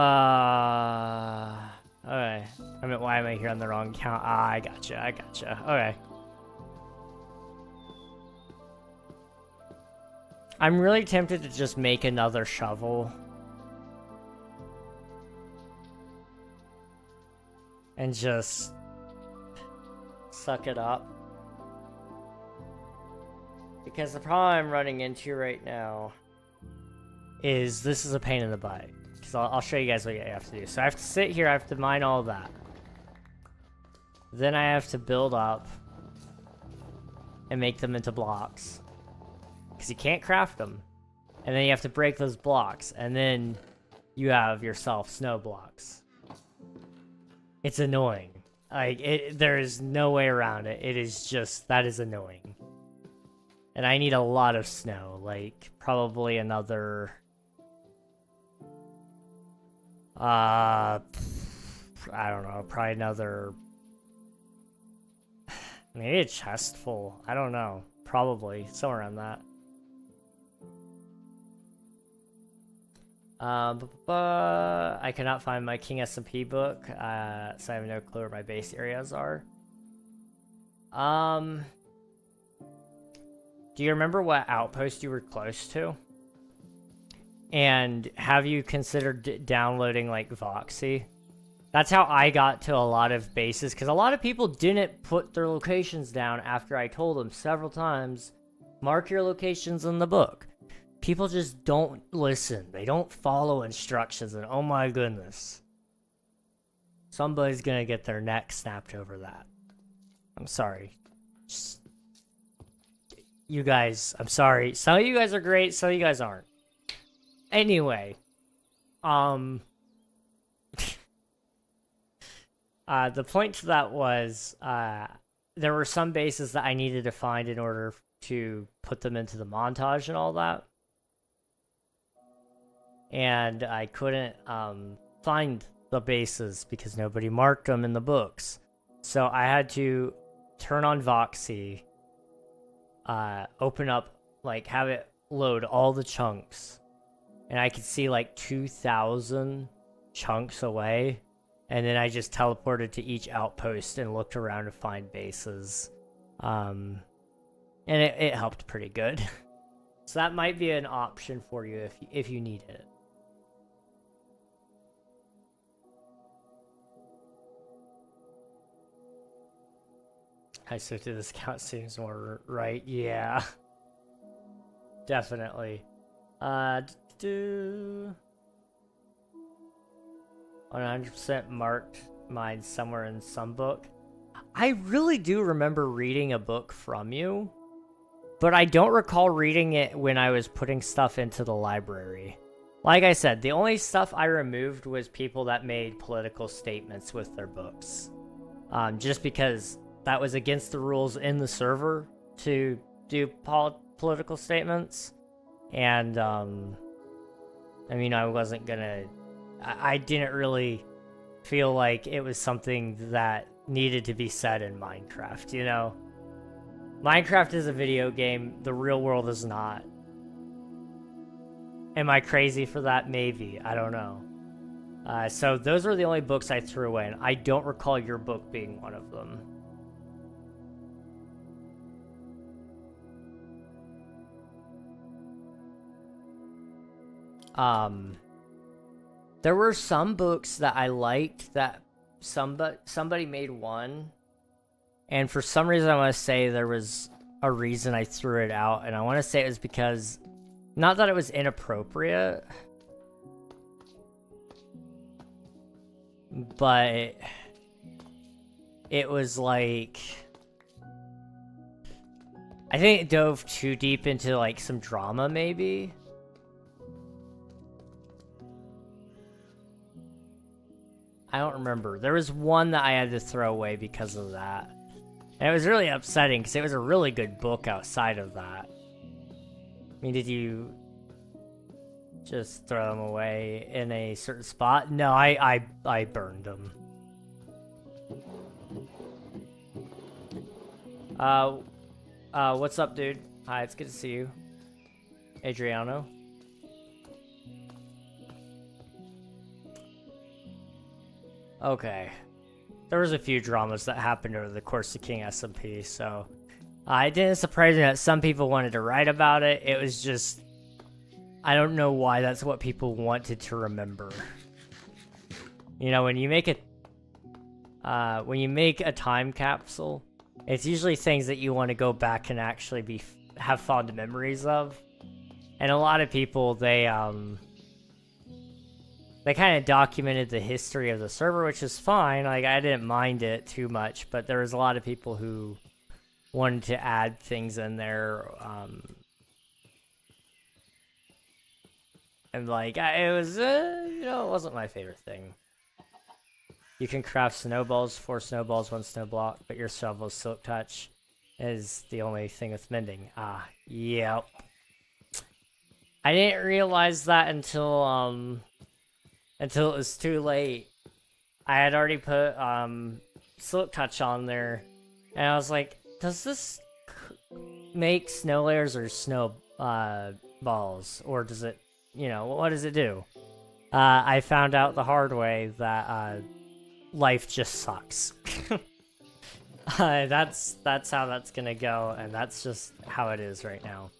I mean, why am I here on the wrong count? Ah, I gotcha. Okay. I'm really tempted to just make another shovel. And just suck it up. Because the problem I'm running into right now is this is a pain in the butt. Because I'll show you guys what you have to do. So I have to sit here, I have to mine all that. Then I have to build up and make them into blocks. Because you can't craft them. And then you have to break those blocks. And then you have yourself snow blocks. It's annoying. Like, there's no way around it. It is just, that is annoying. And I need a lot of snow. Like, probably another... I don't know. Probably another... Maybe a chest full. I don't know. Probably. Somewhere around that. I cannot find my King SMP book, so I have no clue where my base areas are. Do you remember what outpost you were close to? And have you considered downloading, like, Voxy? That's how I got to a lot of bases, because a lot of people didn't put their locations down after I told them several times, mark your locations in the book. People just don't listen. They don't follow instructions, and oh my goodness. Somebody's gonna get their neck snapped over that. I'm sorry. Just, you guys, I'm sorry. Some of you guys are great, some of you guys aren't. Anyway. The point to that was, there were some bases that I needed to find in order to put them into the montage and all that. And I couldn't find the bases because nobody marked them in the books. So I had to turn on Voxy, open up, like, have it load all the chunks. And I could see like 2,000 chunks away. And then I just teleported to each outpost and looked around to find bases. And it helped pretty good. So that might be an option for you if you need it. I switched to this count seems more right. Yeah. Definitely. 100% marked mine somewhere in some book. I really do remember reading a book from you, but I don't recall reading it when I was putting stuff into the library. Like I said, the only stuff I removed was people that made political statements with their books. Just because that was against the rules in the server to do political statements. And, I mean, I wasn't gonna... I didn't really feel like it was something that needed to be said in Minecraft, you know? Minecraft is a video game, the real world is not. Am I crazy for that? Maybe. I don't know. So those are the only books I threw away, and I don't recall your book being one of them. There were some books that I liked that somebody made one, and for some reason I want to say there was a reason I threw it out, and I want to say it was because, not that it was inappropriate, but it was like, I think it dove too deep into like some drama maybe. I don't remember. There was one that I had to throw away because of that. And it was really upsetting because it was a really good book outside of that. I mean, did you just throw them away in a certain spot? No, I burned them. What's up, dude? Hi, it's good to see you. Adriano. Okay. There was a few dramas that happened over the course of King SMP, so it didn't surprise me that some people wanted to write about it. It was just I don't know why that's what people wanted to remember. You know, when you make a time capsule, it's usually things that you want to go back and actually have fond memories of. And a lot of people, they kind of documented the history of the server, which is fine. Like, I didn't mind it too much, but there was a lot of people who wanted to add things in there. And like, it was, you know, it wasn't my favorite thing. You can craft snowballs, 4 snowballs, 1 snow block, but your shovel's silk touch is the only thing with mending. Ah, yep. I didn't realize that until it was too late. I had already put silk touch on there, and I was like, does this make snow layers or snow balls, or does it, you know, what does it do? I found out the hard way that life just sucks. That's how that's gonna go, and that's just how it is right now.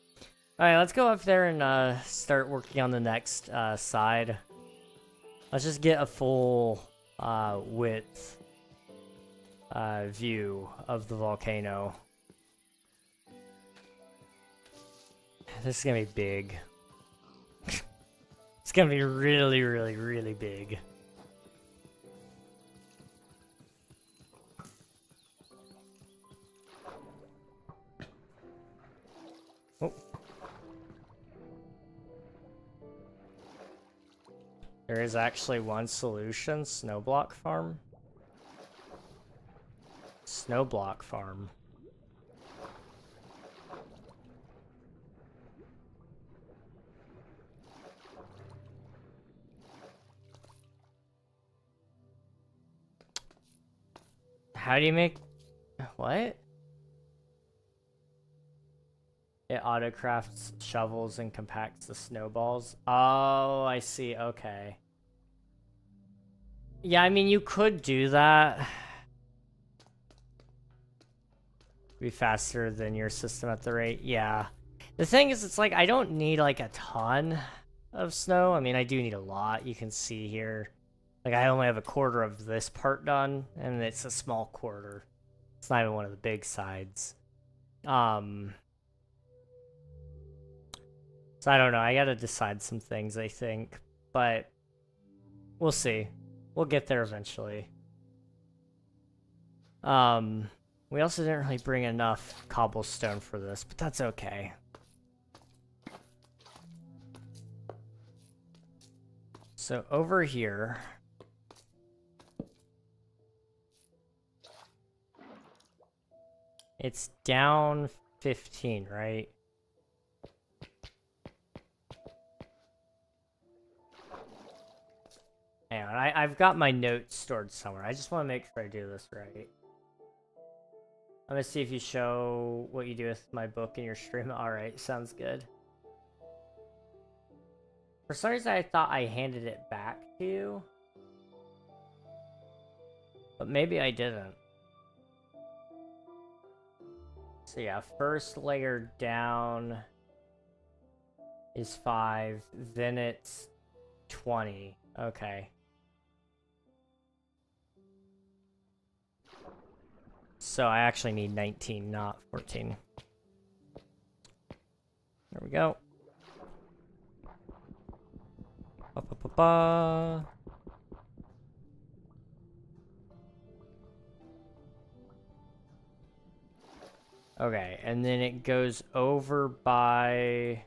Alright, let's go up there and start working on the next side. Let's just get a full width view of the volcano. This is gonna be big. It's gonna be really, really, really big. Oh. There is actually one solution, snow block farm. Snow block farm. How do you make... What? It auto-crafts shovels and compacts the snowballs. Oh, I see. Okay. Yeah, I mean, you could do that. Be faster than your system at the rate. Yeah. The thing is, it's like, I don't need, like, a ton of snow. I mean, I do need a lot. You can see here. Like, I only have a quarter of this part done, and it's a small quarter. It's not even one of the big sides. So I don't know. I gotta decide some things, I think. But we'll see. We'll get there eventually. We also didn't really bring enough cobblestone for this, but that's okay. So over here... It's down 15, right? Hang on, I've got my notes stored somewhere. I just want to make sure I do this right. I'm gonna see if you show what you do with my book in your stream. Alright, sounds good. For some reason, I thought I handed it back to you. But maybe I didn't. So yeah, first layer down is 5, then it's 20. Okay. So I actually need 19, not 14. There we go. Ba, ba, ba, ba. Okay, and then it goes over by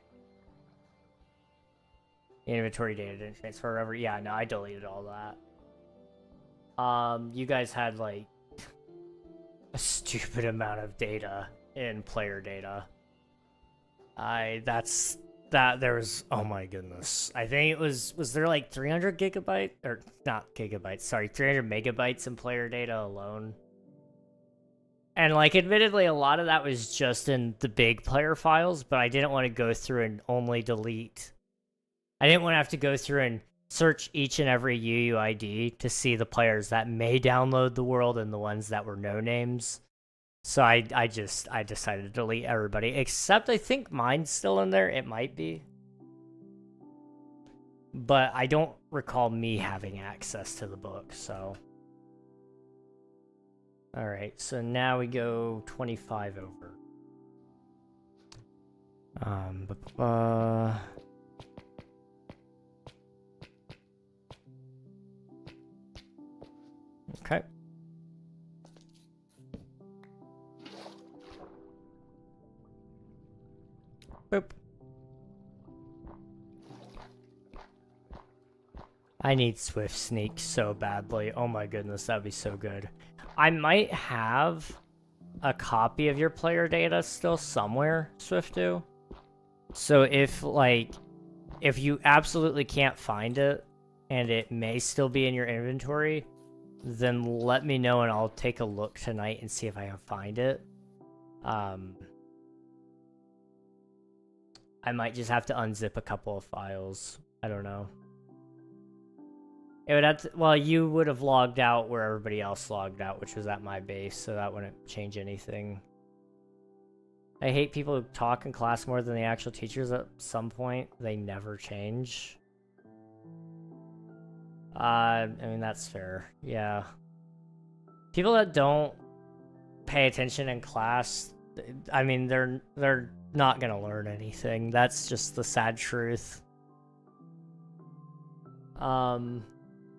inventory data didn't transfer over. Yeah, no, I deleted all that. You guys had like a stupid amount of data in player data. There was, oh my goodness. I think it was there like 300 gigabytes, or not gigabytes, sorry, 300 megabytes in player data alone. And, like, admittedly, a lot of that was just in the big player files, but I didn't want to go through and only delete. I didn't want to have to go through and search each and every UUID to see the players that may download the world and the ones that were no names. So I decided to delete everybody, except I think mine's still in there. It might be. but I don't recall me having access to the book, so. All right, so now we go 25 over. Okay. Boop. I need Swift Sneak so badly. Oh my goodness, that'd be so good. I might have a copy of your player data still somewhere, Swiftu. So if you absolutely can't find it and it may still be in your inventory, then let me know and I'll take a look tonight and see if I can find it. I might just have to unzip a couple of files. I don't know. It would have to, well, you would have logged out where everybody else logged out, which was at my base, so that wouldn't change anything. I hate people who talk in class more than the actual teachers at some point. They never change. I mean, that's fair. Yeah. People that don't pay attention in class, I mean, they're not going to learn anything. That's just the sad truth.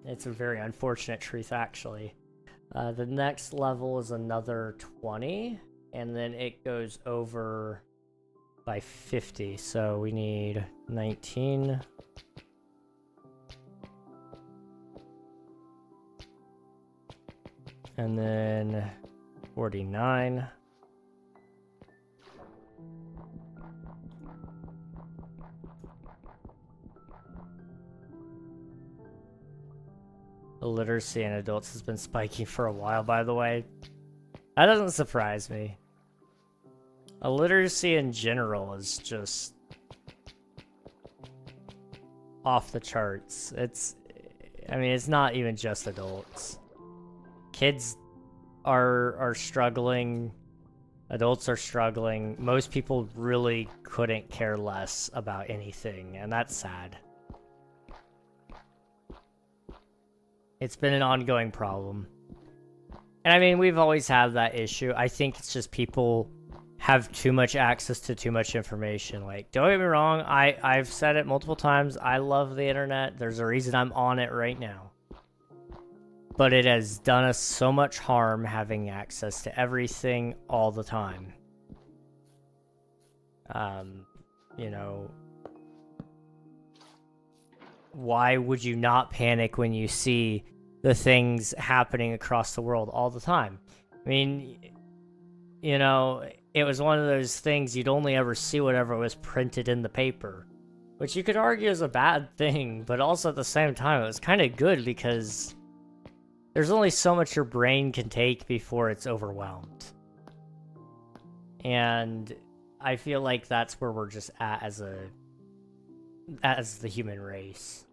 It's a very unfortunate truth, actually. The next level is another 20, and then it goes over by 50. So we need 19. And then 49. Illiteracy in adults has been spiking for a while, by the way. That doesn't surprise me. Illiteracy in general is just off the charts. I mean, it's not even just adults. Kids are struggling. Adults are struggling. Most people really couldn't care less about anything, and that's sad. It's been an ongoing problem. And I mean, we've always had that issue. I think it's just people have too much access to too much information. Like, don't get me wrong, I've said it multiple times. I love the internet. There's a reason I'm on it right now. But it has done us so much harm having access to everything all the time. You know, why would you not panic when you see the things happening across the world all the time? I mean, you know, it was one of those things you'd only ever see whatever was printed in the paper, which you could argue is a bad thing, but also at the same time, it was kind of good because there's only so much your brain can take before it's overwhelmed. And I feel like that's where we're just at as the human race.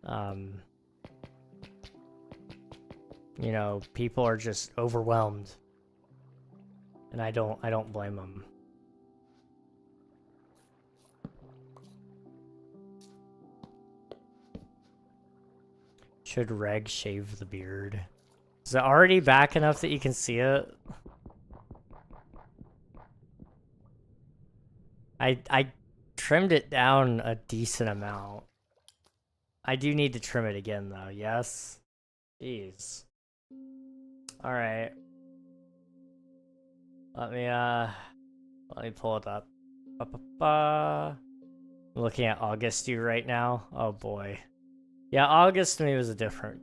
You know, people are just overwhelmed. And I don't blame them. Should Reg shave the beard? Is it already back enough that you can see it? I trimmed it down a decent amount. I do need to trim it again though, yes? Jeez. Alright. Let me pull it up. I'm looking at Augustu right now. Oh boy. Yeah, August to me was a different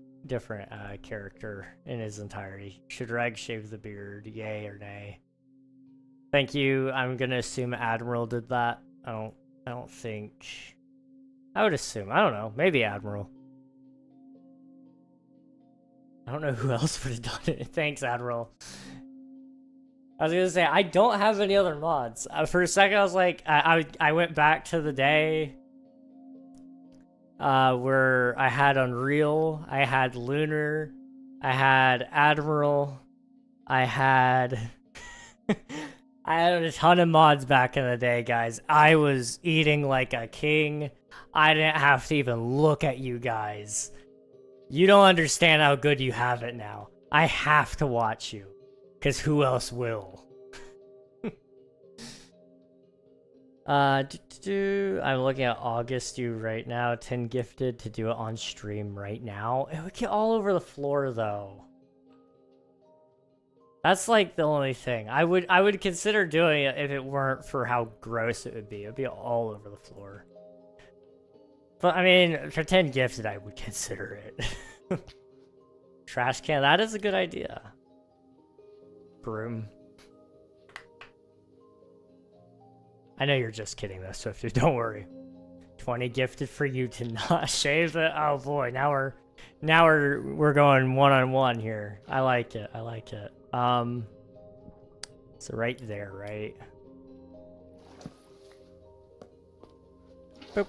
character in his entirety. Should Reg shave the beard? Yay or nay? Thank you. I'm gonna assume Admiral did that. I don't think. I would assume. I don't know. Maybe Admiral. I don't know who else would have done it. Thanks, Admiral. I was gonna say I don't have any other mods. For a second, I was like, I went back to the day where I had Unreal, I had Lunar, I had Admiral, I had I had a ton of mods back in the day, guys. I was eating like a king. I didn't have to even look at you guys. You don't understand how good you have it now. I have to watch you. Because who else will? I'm looking at August you right now. 10 gifted to do it on stream right now. It would get all over the floor though. That's like the only thing. I would consider doing it if it weren't for how gross it would be. It would be all over the floor. But I mean, for 10 gifted, I would consider it. Trash can, that is a good idea. Broom. I know you're just kidding though, Swifty, don't worry. 20 gifted for you to not shave it. Oh boy, now we're going one-on-one here. I like it. I like it. So right there, right? Boop.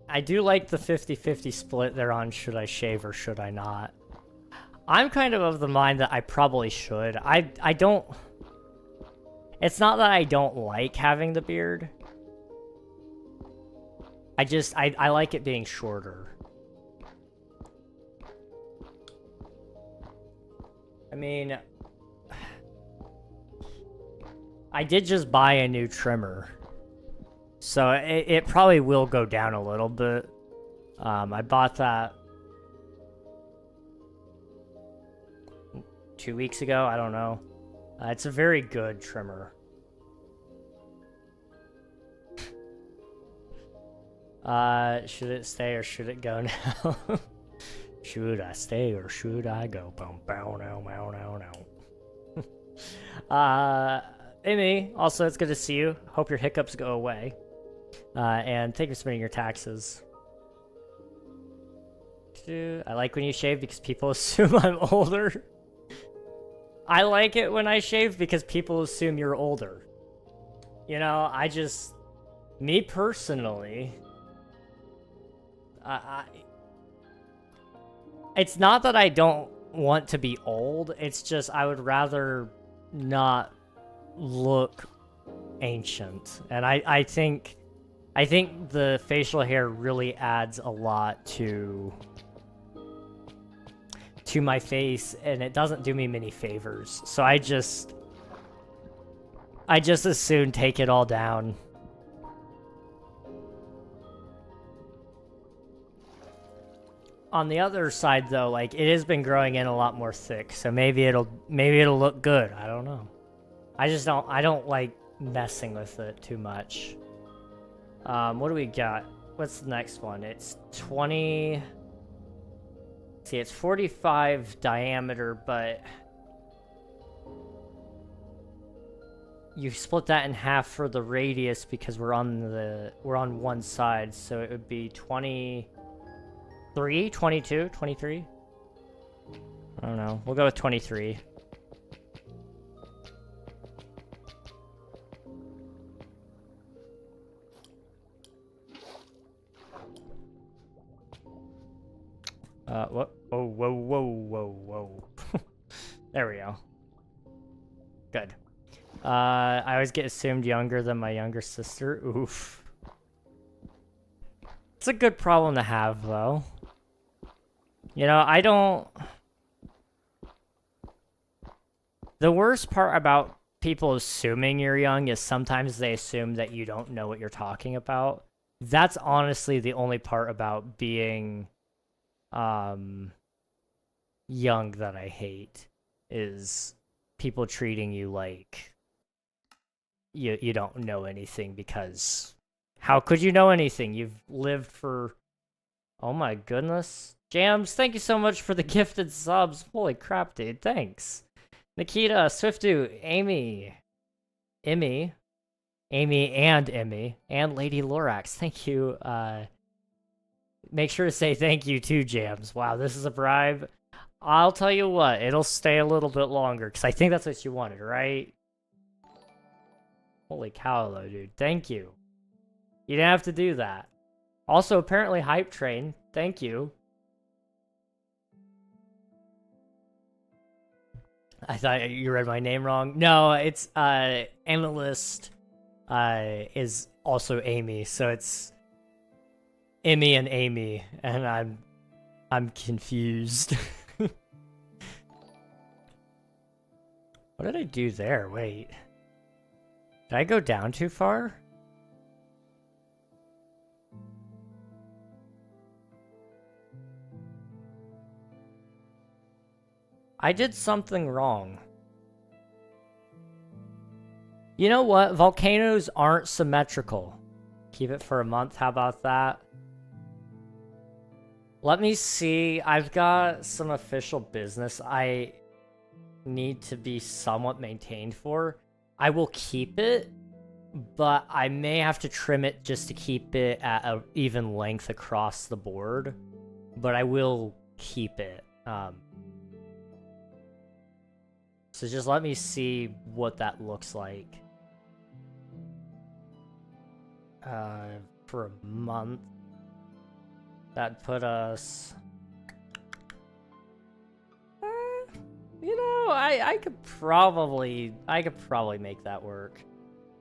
I do like the 50-50 split there on should I shave or should I not. I'm kind of the mind that I probably should. I don't... It's not that I don't like having the beard. I like it being shorter. I mean... I did just buy a new trimmer. So it probably will go down a little bit. I bought that 2 weeks ago, I don't know. It's a very good trimmer. Should it stay or should it go now? Should I stay or should I go? Boom, bow, now, now. Amy, also it's good to see you. Hope your hiccups go away. And thank you for submitting your taxes. I like when you shave because people assume I'm older. I like it when I shave because people assume you're older. You know, me personally, it's not that I don't want to be old, it's just I would rather not look ancient. And I think the facial hair really adds a lot to my face, and it doesn't do me many favors. So I just as soon take it all down. On the other side though, like it has been growing in a lot more thick, so maybe it'll look good. I don't know. I don't like messing with it too much. What do we got? What's the next one? It's 20. See, it's 45 diameter, but you split that in half for the radius because we're on one side, so it would be 23, 22, 23. I don't know. We'll go with 23. What? Whoa. There we go. Good. I always get assumed younger than my younger sister. Oof. It's a good problem to have, though. You know, I don't... The worst part about people assuming you're young is sometimes they assume that you don't know what you're talking about. That's honestly the only part about being... young that I hate, is people treating you like you don't know anything, because how could you know anything? You've lived for... Oh my goodness. Jams, thank you so much for the gifted subs. Holy crap, dude. Thanks. Nikita, Swiftu, Amy, and Emmy, and Lady Lorax. Thank you. Make sure to say thank you to Jams. Wow, this is a bribe. I'll tell you what, it'll stay a little bit longer, because I think that's what you wanted, right? Holy cow, though, dude. Thank you. You didn't have to do that. Also, apparently, Hype Train. Thank you. I thought you read my name wrong. No, it's analyst is also Amy, so it's Emmy and Amy, and I'm confused. What did I do there? Wait. Did I go down too far? I did something wrong. You know what? Volcanoes aren't symmetrical. Keep it for a month. How about that? Let me see. I've got some official business I need to be somewhat maintained for. I will keep it, but I may have to trim it just to keep it at an even length across the board. But I will keep it. So just let me see what that looks like. For a month. That'd put us... you know, I could probably make that work.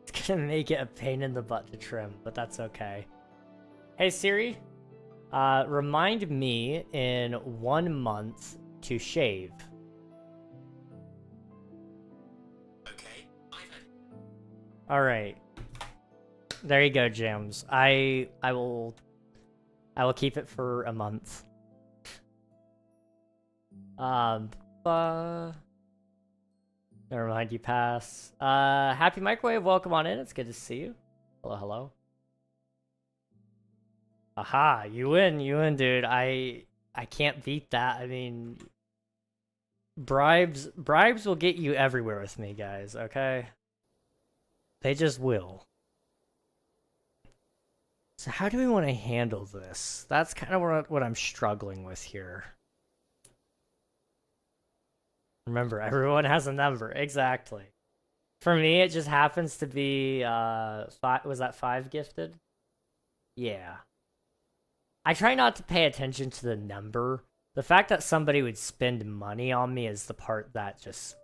It's gonna make it a pain in the butt to trim, but that's okay. Hey Siri, remind me in 1 month to shave. Okay, all right. There you go, Jams. I will keep it for a month. Never mind, you pass. Happy Microwave, welcome on in. It's good to see you. Hello, hello. Aha, you win, dude. I can't beat that. I mean, bribes will get you everywhere with me, guys, okay? They just will. So how do we want to handle this? That's kind of what I'm struggling with here. Remember, everyone has a number. Exactly. For me, it just happens to be, was that 5 gifted? Yeah. I try not to pay attention to the number. The fact that somebody would spend money on me is the part that just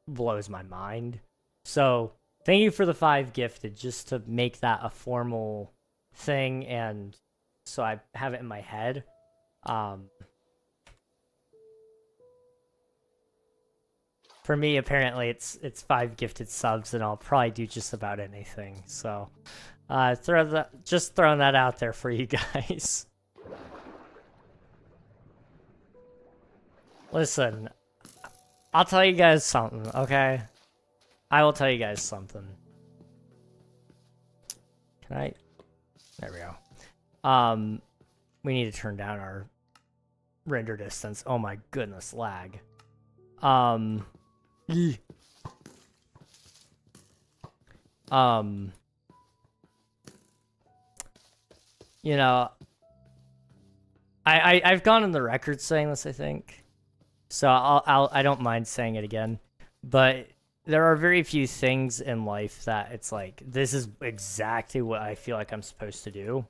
blows my mind. So, thank you for the 5 gifted, just to make that a formal thing, and so I have it in my head. For me, apparently, it's 5 gifted subs, and I'll probably do just about anything. So, just throwing that out there for you guys. Listen, I'll tell you guys something, okay? I will tell you guys something. Can I? There we go. We need to turn down our render distance. Oh my goodness, lag. You know, I've gone on the record saying this, I think. So I don't mind saying it again. But there are very few things in life that it's like, this is exactly what I feel like I'm supposed to do.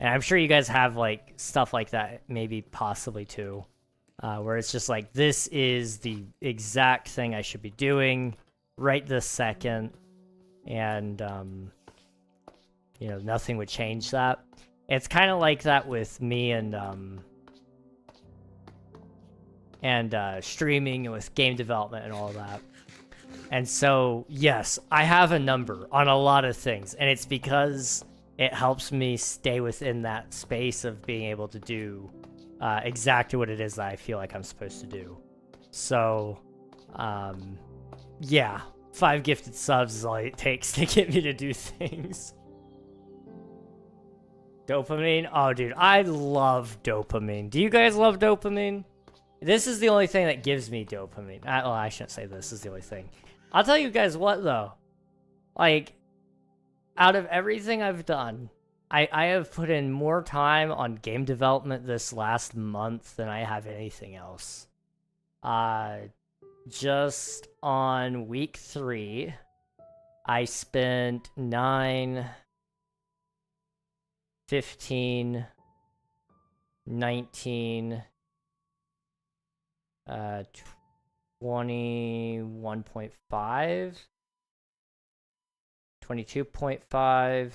And I'm sure you guys have like stuff like that, maybe possibly too. Where it's just like, this is the exact thing I should be doing right this second. And, you know, nothing would change that. It's kind of like that with me and streaming and with game development and all that. And so, yes, I have a number on a lot of things, and it's because it helps me stay within that space of being able to do exactly what it is that I feel like I'm supposed to do. So, yeah, 5 gifted subs is all it takes to get me to do things. Dopamine? Oh, dude, I love dopamine. Do you guys love dopamine? This is the only thing that gives me dopamine. Well, I shouldn't say this is the only thing. I'll tell you guys what, though. Like, out of everything I've done, I have put in more time on game development this last month than I have anything else. Just on week 3, I spent 9, 15, 19, 21.5, 22.5,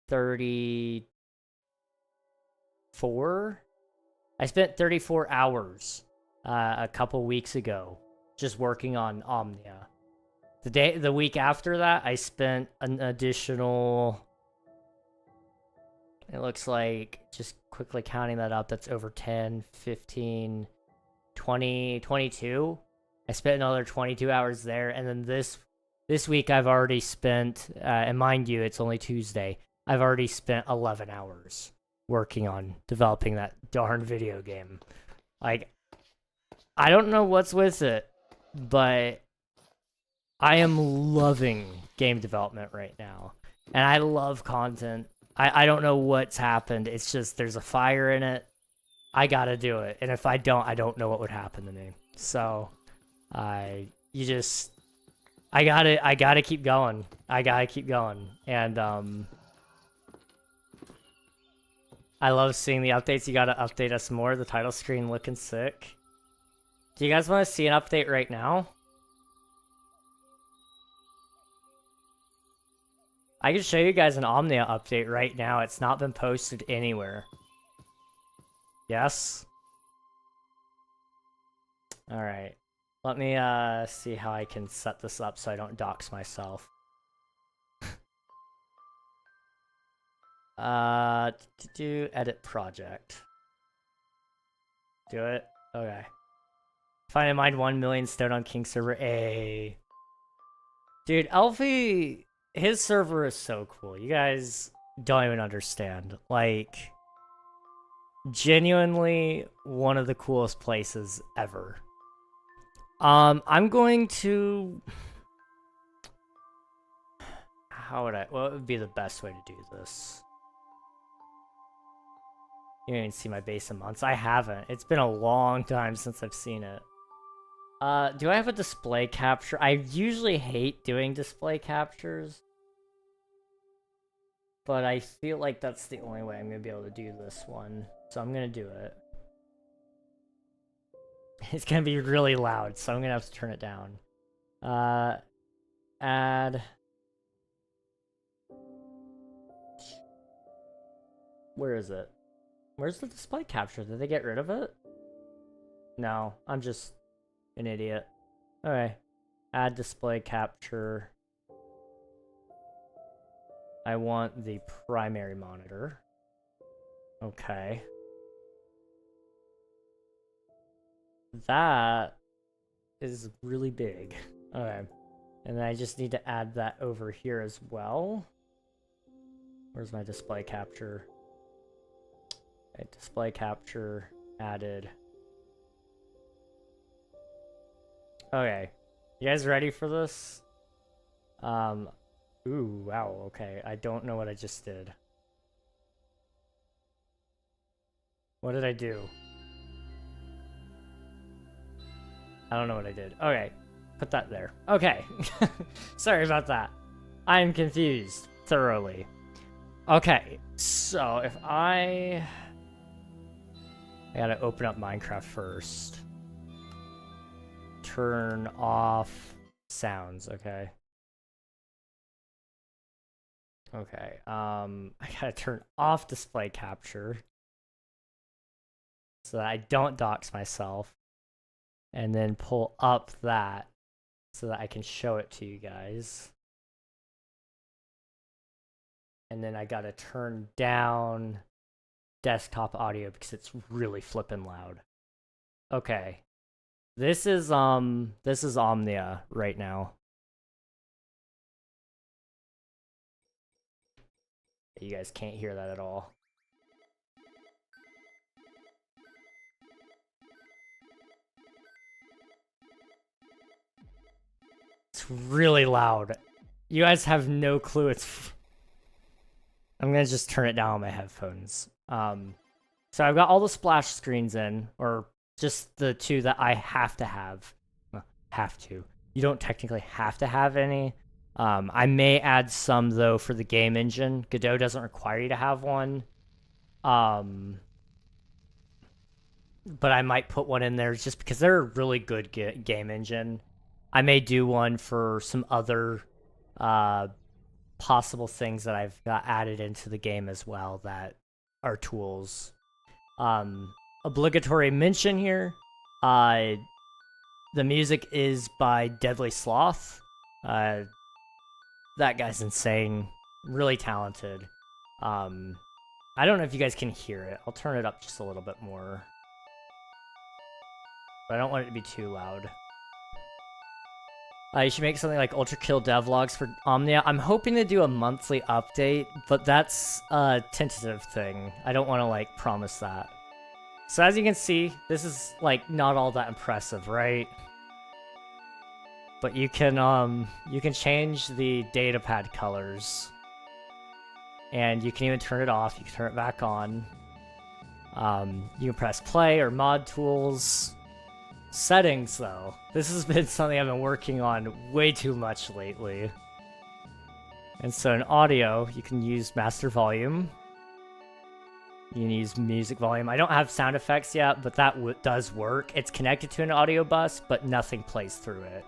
34. I spent 34 hours a couple weeks ago just working on Omnia. The week after that, I spent an additional, it looks like, just quickly counting that up, that's over 10, 15, 20, 22. I spent another 22 hours there, and then this week I've already spent, and mind you, it's only Tuesday, I've already spent 11 hours working on developing that darn video game. Like, I don't know what's with it, but I am loving game development right now. And I love content. I don't know what's happened. It's just there's a fire in it. I gotta do it. And if I don't know what would happen to me. So I gotta keep going. I gotta keep going. And I love seeing the updates. You gotta update us more. The title screen looking sick. Do you guys want to see an update right now? I can show you guys an Omnia update right now. It's not been posted anywhere. Yes? Alright. Let me see how I can set this up so I don't dox myself. Do edit project. Do it? Okay. Find and mine 1 million stone on King server. A. Dude, Elfie, his server is so cool. You guys don't even understand. Like, genuinely one of the coolest places ever. I'm going to... what would be the best way to do this? You didn't even see my base in months. I haven't. It's been a long time since I've seen it. Do I have a display capture? I usually hate doing display captures. But I feel like that's the only way I'm going to be able to do this one. So I'm going to do it. It's going to be really loud, so I'm going to have to turn it down. Add... Where is it? Where's the display capture? Did they get rid of it? No, I'm just an idiot. Okay. Add display capture. I want the primary monitor. Okay. That is really big. Okay. And then I just need to add that over here as well. Where's my display capture? Okay, display capture added. Okay. You guys ready for this? Ooh, wow, okay. I don't know what I just did. What did I do? I don't know what I did. Okay, put that there. Okay. Sorry about that. I'm confused thoroughly. Okay, so if I gotta open up Minecraft first. Turn off sounds, okay. Okay, I gotta turn off display capture so that I don't dox myself, and then pull up that so that I can show it to you guys. And then I gotta turn down desktop audio because it's really flippin' loud. Okay. This is Omnia right now. You guys can't hear that at all. It's really loud. You guys have no clue. I'm gonna just turn it down on my headphones. So I've got all the splash screens in, or just the two that I have to have. Have to. You don't technically have to have any. I may add some, though, for the game engine. Godot doesn't require you to have one. but I might put one in there just because they're a really good game engine. I may do one for some other possible things that I've got added into the game as well that are tools. Obligatory mention here. The music is by Deadly Sloth. That guy's insane. Really talented. I don't know if you guys can hear it. I'll turn it up just a little bit more. But I don't want it to be too loud. You should make something like Ultra Kill devlogs for Omnia. I'm hoping to do a monthly update, but that's a tentative thing. I don't want to, like, promise that. So as you can see, this is, like, not all that impressive, right? But you can change the datapad colors. And you can even turn it off. You can turn it back on. You can press play or mod tools. Settings, though. This has been something I've been working on way too much lately. And so in audio, you can use master volume. You can use music volume. I don't have sound effects yet, but that does work. It's connected to an audio bus, but nothing plays through it.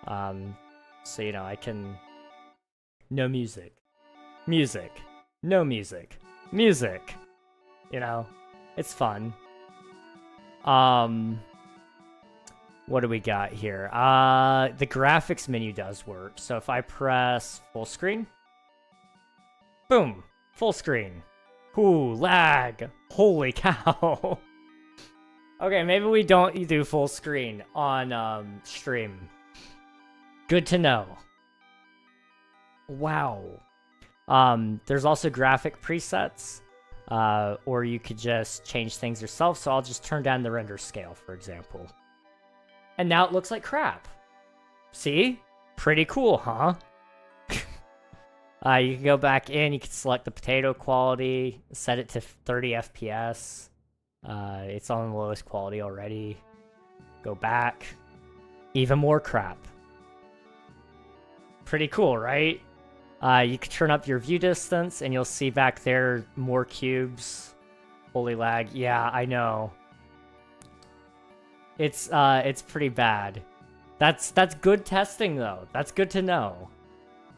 So, you know, I can... No music. Music. No music. Music. You know, it's fun. What do we got here? The graphics menu does work. So if I press full screen, boom, full screen. Ooh, lag. Holy cow. Okay, maybe we don't do full screen on stream. Good to know. Wow. There's also graphic presets. Or you could just change things yourself, so I'll just turn down the render scale, for example. And now it looks like crap. See? Pretty cool, huh? You can go back in, you can select the potato quality, set it to 30 FPS. It's on the lowest quality already. Go back. Even more crap. Pretty cool, right? You can turn up your view distance, and you'll see back there more cubes. Holy lag. Yeah, I know. It's pretty bad. That's good testing, though. That's good to know.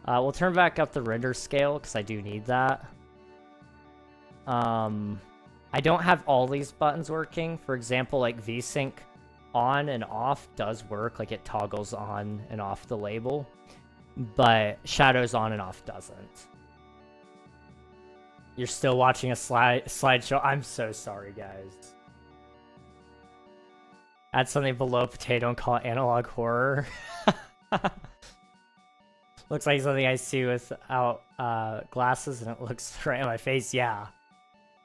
We'll turn back up the render scale, because I do need that. I don't have all these buttons working. For example, like VSync on and off does work. Like, it toggles on and off the label. But shadows on and off doesn't. You're still watching a slideshow. I'm so sorry, guys. Add something below potato and call it analog horror. Looks like something I see without glasses, and it looks right in my face. Yeah,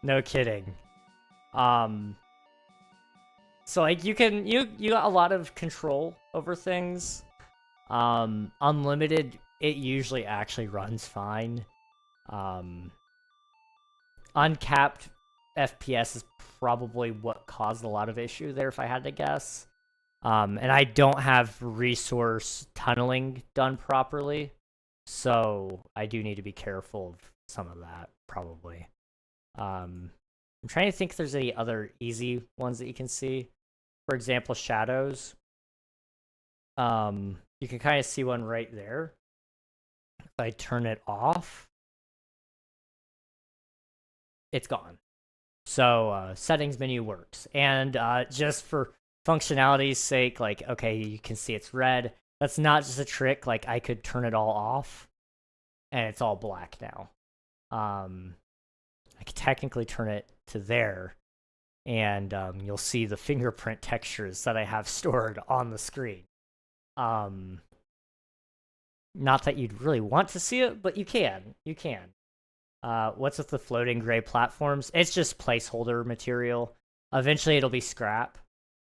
no kidding. So like you got a lot of control over things. Unlimited, it usually actually runs fine. Uncapped FPS is probably what caused a lot of issue there, if I had to guess. And I don't have resource tunneling done properly, so I do need to be careful of some of that, probably. I'm trying to think if there's any other easy ones that you can see. For example, shadows. You can kind of see one right there. If I turn it off, it's gone. So settings menu works. And just for functionality's sake, like, okay, you can see it's red. That's not just a trick. Like, I could turn it all off, and it's all black now. I could technically turn it to there, and you'll see the fingerprint textures that I have stored on the screen. Not that you'd really want to see it, but you can. You can. What's with the floating gray platforms? It's just placeholder material. Eventually it'll be scrap.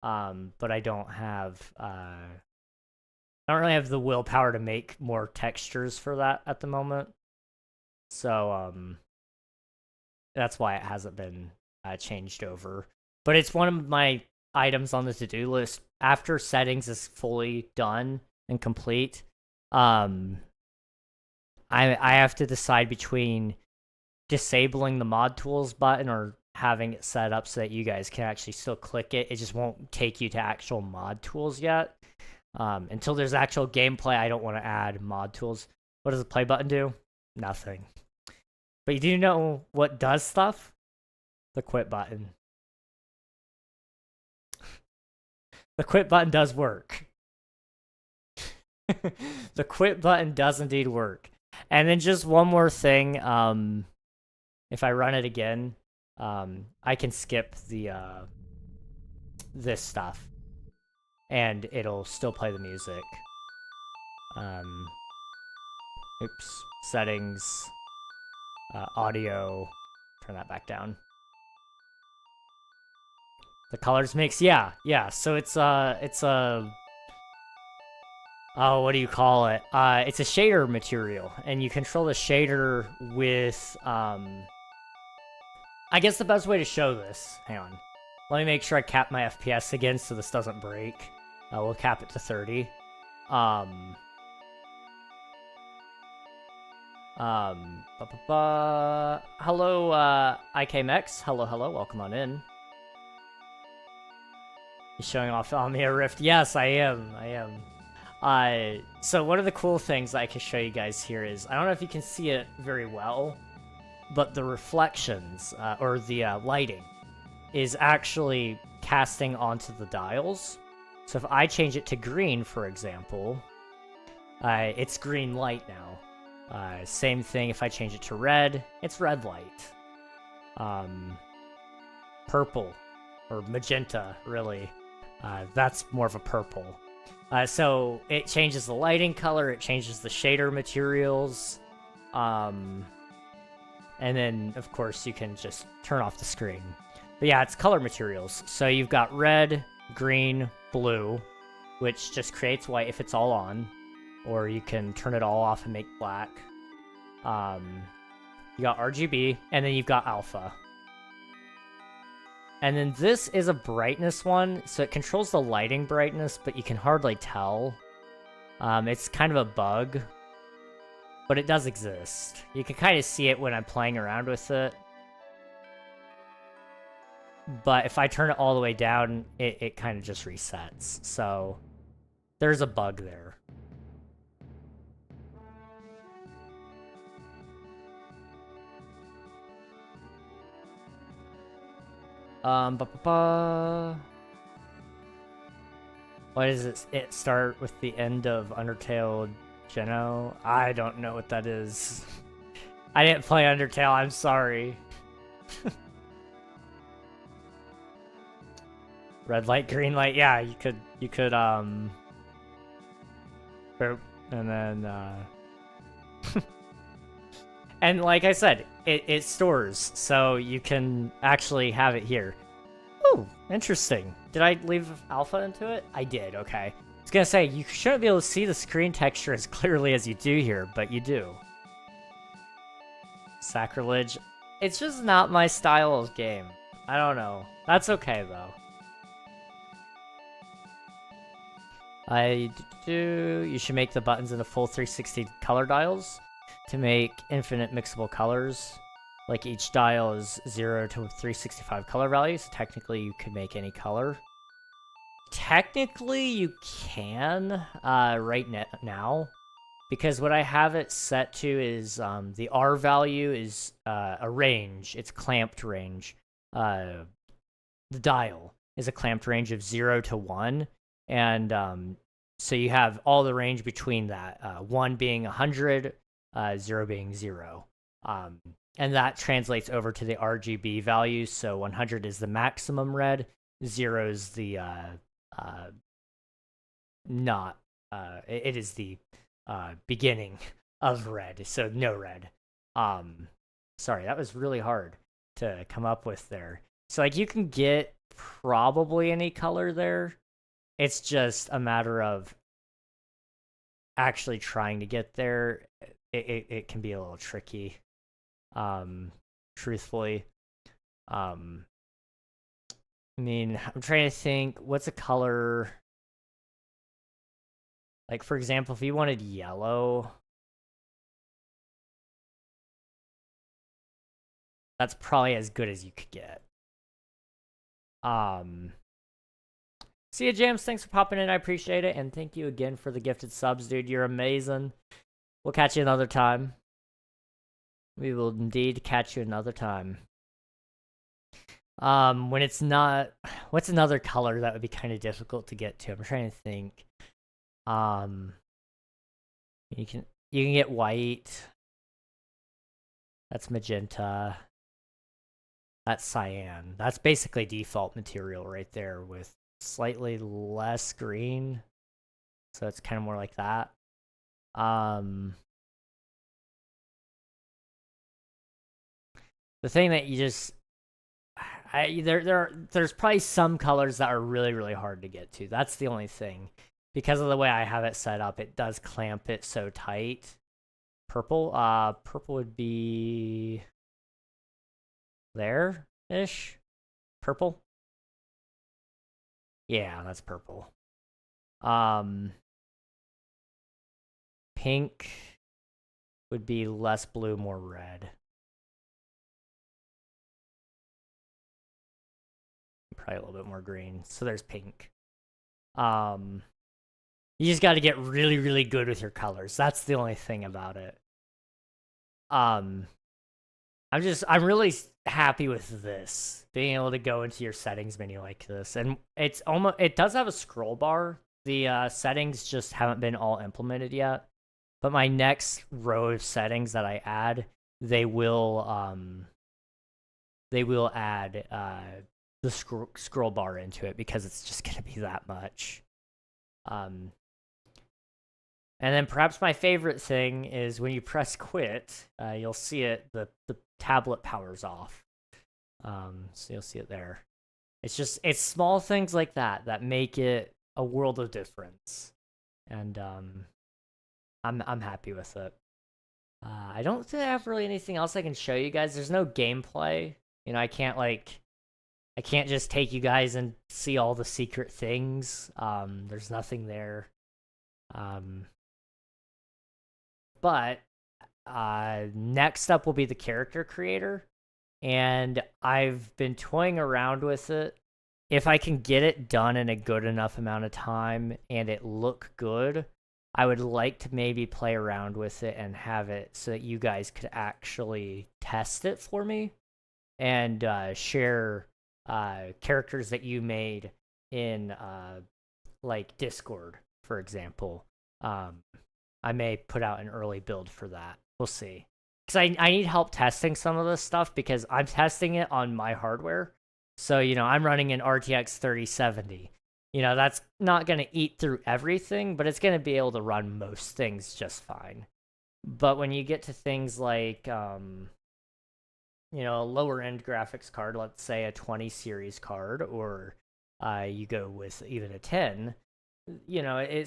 But I don't really have the willpower to make more textures for that at the moment. So, that's why it hasn't been changed over. But it's one of my items on the to-do list. After settings is fully done and complete, I have to decide between disabling the mod tools button or having it set up so that you guys can actually still click it. It just won't take you to actual mod tools yet. Until there's actual gameplay, I don't want to add mod tools. What does the play button do? Nothing. But you do know what does stuff? The quit button. The quit button does work. The quit button does indeed work. And then just one more thing. If I run it again, I can skip the this stuff, and it'll still play the music. Oops. Settings. Audio. Turn that back down. The colors mix, yeah. So it's a oh, what do you call it? It's a shader material, and you control the shader with I guess the best way to show this. Hang on. Let me make sure I cap my FPS again so this doesn't break. We'll cap it to 30. Hello, IKMX. Hello, welcome on in. You're showing off Omnia Rift. Yes, I am. So one of the cool things I can show you guys here is, I don't know if you can see it very well, but the reflections, or the lighting, is actually casting onto the dials. So if I change it to green, for example, it's green light now. Same thing if I change it to red, it's red light. Purple, or magenta, really. That's more of a purple. So it changes the lighting color, it changes the shader materials. And then, of course, you can just turn off the screen. But yeah, it's color materials. So you've got red, green, blue, which just creates white if it's all on. Or you can turn it all off and make black. You got RGB, and then you've got alpha. And then this is a brightness one, so it controls the lighting brightness, but you can hardly tell. It's kind of a bug, but it does exist. You can kind of see it when I'm playing around with it. But if I turn it all the way down, it kind of just resets. So there's a bug there. Why does it start with the end of Undertale Geno? I don't know what that is. I didn't play Undertale, I'm sorry. Red light, green light, yeah, you could boop, and then and like I said, it stores, so you can actually have it here. Oh, interesting. Did I leave alpha into it? I did, okay. I was gonna say, you shouldn't be able to see the screen texture as clearly as you do here, but you do. Sacrilege. It's just not my style of game. I don't know. That's okay, though. You should make the buttons into full 360 color dials to make infinite mixable colors. Like each dial is 0 to 365 color values. Technically, you could make any color. Technically, you can right now, because what I have it set to is the R value is a range. It's clamped range. The dial is a clamped range of 0 to 1, and so you have all the range between that. 1 being 100, 0 being 0. And that translates over to the RGB value. So 100 is the maximum red, 0 is the it is the beginning of red, so no red. Sorry, that was really hard to come up with there. So like you can get probably any color there. It's just a matter of actually trying to get there. It can be a little tricky. Truthfully. I mean, I'm trying to think, what's a color? Like, for example, if you wanted yellow, that's probably as good as you could get. See ya, James. Thanks for popping in. I appreciate it. And thank you again for the gifted subs, dude. You're amazing. We'll catch you another time. We will indeed catch you another time. When it's not, what's another color that would be kind of difficult to get to? I'm trying to think. You can get white. That's magenta. That's cyan. That's basically default material right there with slightly less green. So it's kind of more like that. The thing that you just there's probably some colors that are really, really hard to get to. That's the only thing. Because of the way I have it set up, it does clamp it so tight. Purple? Purple would be there-ish? Purple? Yeah, that's purple. Pink would be less blue, more red. Probably a little bit more green. So there's pink. You just got to get really, really good with your colors. That's the only thing about it. I'm really happy with this, being able to go into your settings menu like this, and it does have a scroll bar. The settings just haven't been all implemented yet, but my next row of settings that I add, they will add the scroll bar into it because it's just gonna be that much. And then perhaps my favorite thing is when you press quit, you'll see it, the tablet powers off. So you'll see it there. It's small things like that make it a world of difference. And I'm happy with it. I don't think I have really anything else I can show you guys. There's no gameplay. I can't just take you guys and see all the secret things. There's nothing there. But next up will be the character creator. And I've been toying around with it. If I can get it done in a good enough amount of time and it look good, I would like to maybe play around with it and have it so that you guys could actually test it for me and share characters that you made in like Discord, for example. I may put out an early build for that. We'll see. Because I need help testing some of this stuff because I'm testing it on my hardware. So, I'm running an RTX 3070. That's not going to eat through everything, but it's going to be able to run most things just fine. But when you get to things like, a lower end graphics card, let's say a 20 series card, or you go with even a 10, it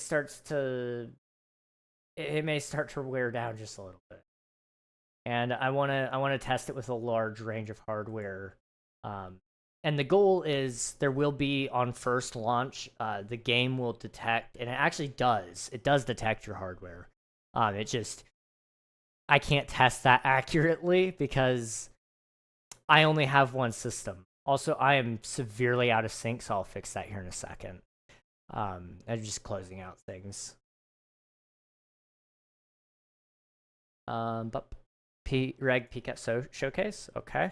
may start to wear down just a little bit. And I want to test it with a large range of hardware. And the goal is there will be, on first launch, the game will detect, and it actually does. It does detect your hardware. I can't test that accurately because I only have one system. Also, I am severely out of sync, so I'll fix that here in a second. I'm just closing out things. But Reg PCAP showcase, okay.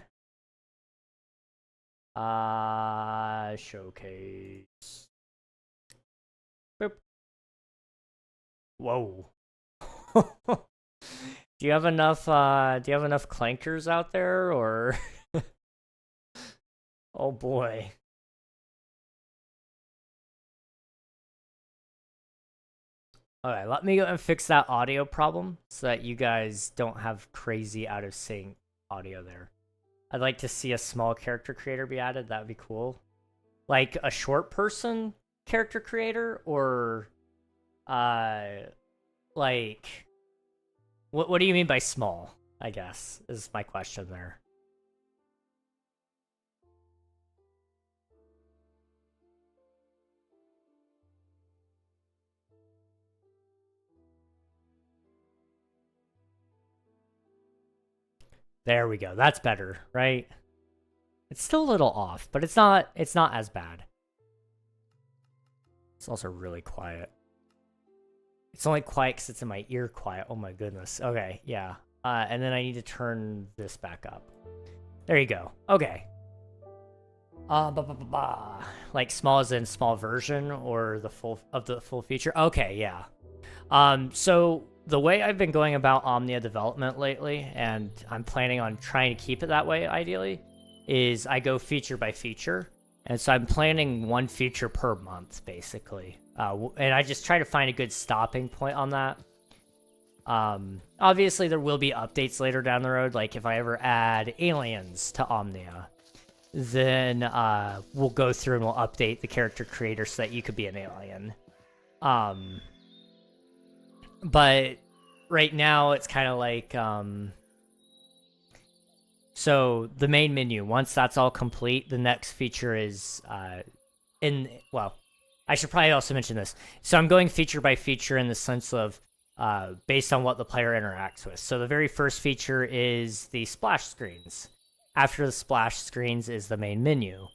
Showcase. Boop. Whoa. Do you have enough clankers out there, or oh boy. Alright, let me go and fix that audio problem so that you guys don't have crazy out of sync audio there. I'd like to see a small character creator be added. That would be cool. Like a short person character creator, or like what do you mean by small, I guess, is my question there. There we go. That's better, right? It's still a little off, but it's not as bad. It's also really quiet. It's only quiet because it's in my ear quiet. Oh my goodness. Okay, yeah. And then I need to turn this back up. There you go. Okay. Like small as in small version or the full feature? Okay, yeah. So the way I've been going about Omnia development lately, and I'm planning on trying to keep it that way ideally, is I go feature by feature. And so I'm planning one feature per month, basically. And I just try to find a good stopping point on that. Obviously, there will be updates later down the road. Like, if I ever add aliens to Omnia, then we'll go through and we'll update the character creator so that you could be an alien. But right now, it's kind of like... So the main menu, once that's all complete, the next feature is well, I should probably also mention this. So I'm going feature by feature in the sense of based on what the player interacts with. So the very first feature is the splash screens. After the splash screens is the main menu.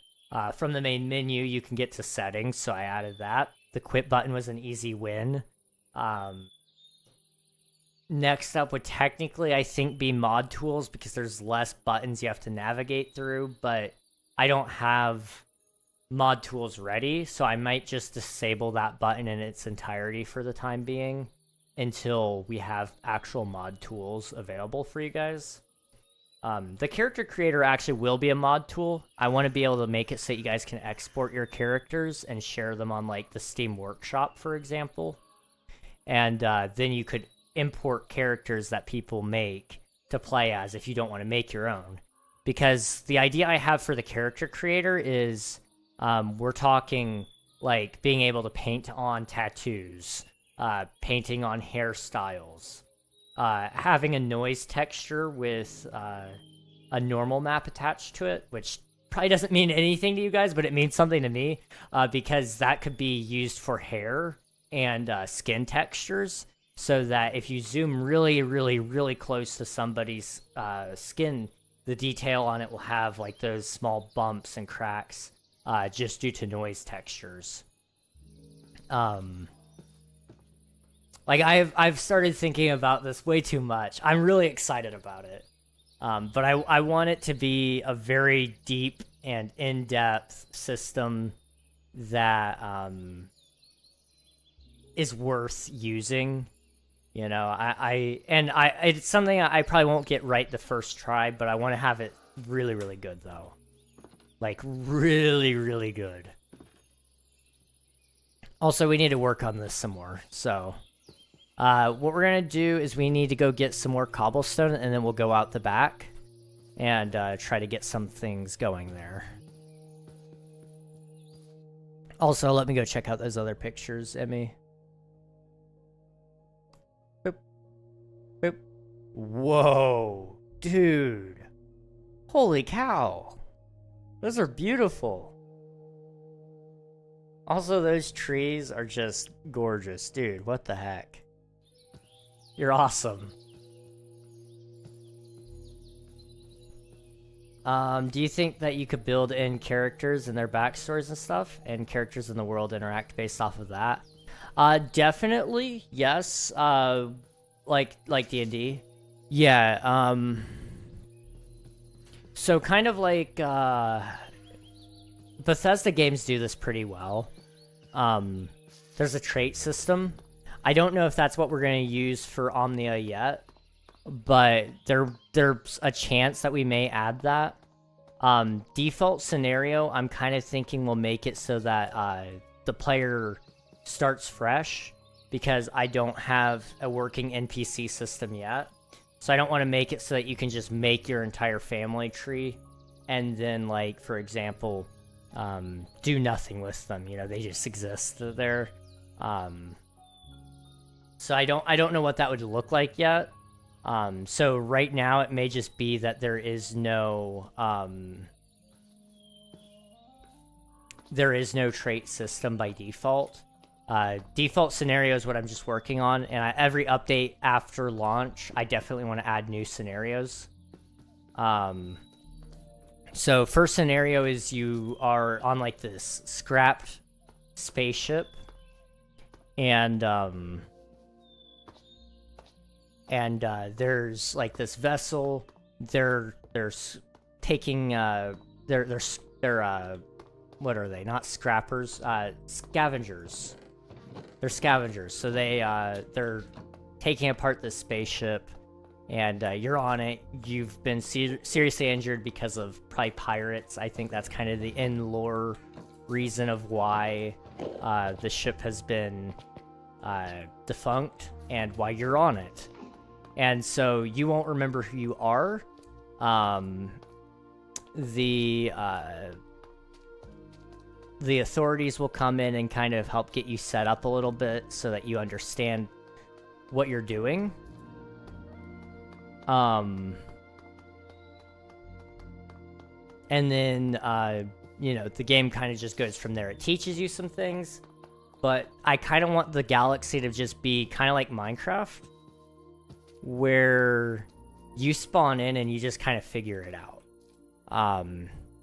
From the main menu, you can get to settings, so I added that. The quit button was an easy win. Next up would technically, I think, be mod tools because there's less buttons you have to navigate through, but I don't have mod tools ready, so I might just disable that button in its entirety for the time being until we have actual mod tools available for you guys. The character creator actually will be a mod tool. I want to be able to make it so that you guys can export your characters and share them on like the Steam Workshop, for example. And then you could import characters that people make to play as if you don't want to make your own. Because the idea I have for the character creator is we're talking like being able to paint on tattoos, painting on hairstyles, having a noise texture with a normal map attached to it, which probably doesn't mean anything to you guys, but it means something to me because that could be used for hair and skin textures. So that if you zoom really, really, really close to somebody's skin, the detail on it will have like those small bumps and cracks just due to noise textures. Like I've started thinking about this way too much. I'm really excited about it. But I want it to be a very deep and in-depth system that is worth using. You know, it's something I probably won't get right the first try, but I want to have it really, really good, though. Like, really, really good. Also, we need to work on this some more, so... what we're going to do is we need to go get some more cobblestone, and then we'll go out the back and try to get some things going there. Also, let me go check out those other pictures, Emmy. Boop. Whoa, dude. Holy cow. Those are beautiful. Also, those trees are just gorgeous. Dude, what the heck? You're awesome. Do you think that you could build in characters and their backstories and stuff, and characters in the world interact based off of that? Definitely, yes. Like D&D. Yeah, so kind of like, Bethesda games do this pretty well. There's a trait system. I don't know if that's what we're going to use for Omnia yet, but there's a chance that we may add that. Default scenario, I'm kind of thinking we'll make it so that the player starts fresh, because I don't have a working NPC system yet. So I don't want to make it so that you can just make your entire family tree and then, like, for example, do nothing with them. You know, they just exist there. So I don't know what that would look like yet. So right now it may just be that there is no trait system by default. Default scenario is what I'm just working on, and every update after launch, I definitely want to add new scenarios. So So first scenario is you are on like this scrapped spaceship, and there's like this vessel. They're taking they're what are they? Not scrappers, scavengers. They're scavengers. So they're taking apart this spaceship, and you're on it. You've been seriously injured because of probably pirates. I think that's kind of the in-lore reason of why the ship has been defunct and why you're on it. And so you won't remember who you are. The authorities will come in and kind of help get you set up a little bit so that you understand what you're doing. And then, you know, the game kind of just goes from there. It teaches you some things, but I kind of want the galaxy to just be kind of like Minecraft, where you spawn in and you just kind of figure it out.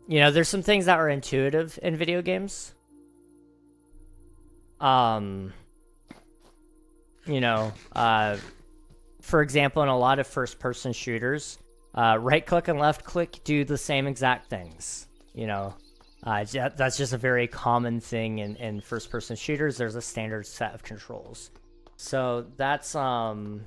You know, there's some things that are intuitive in video games. You know, for example, in a lot of first-person shooters, right-click and left-click do the same exact things. You know, that's just a very common thing in first-person shooters. There's a standard set of controls. So that's kind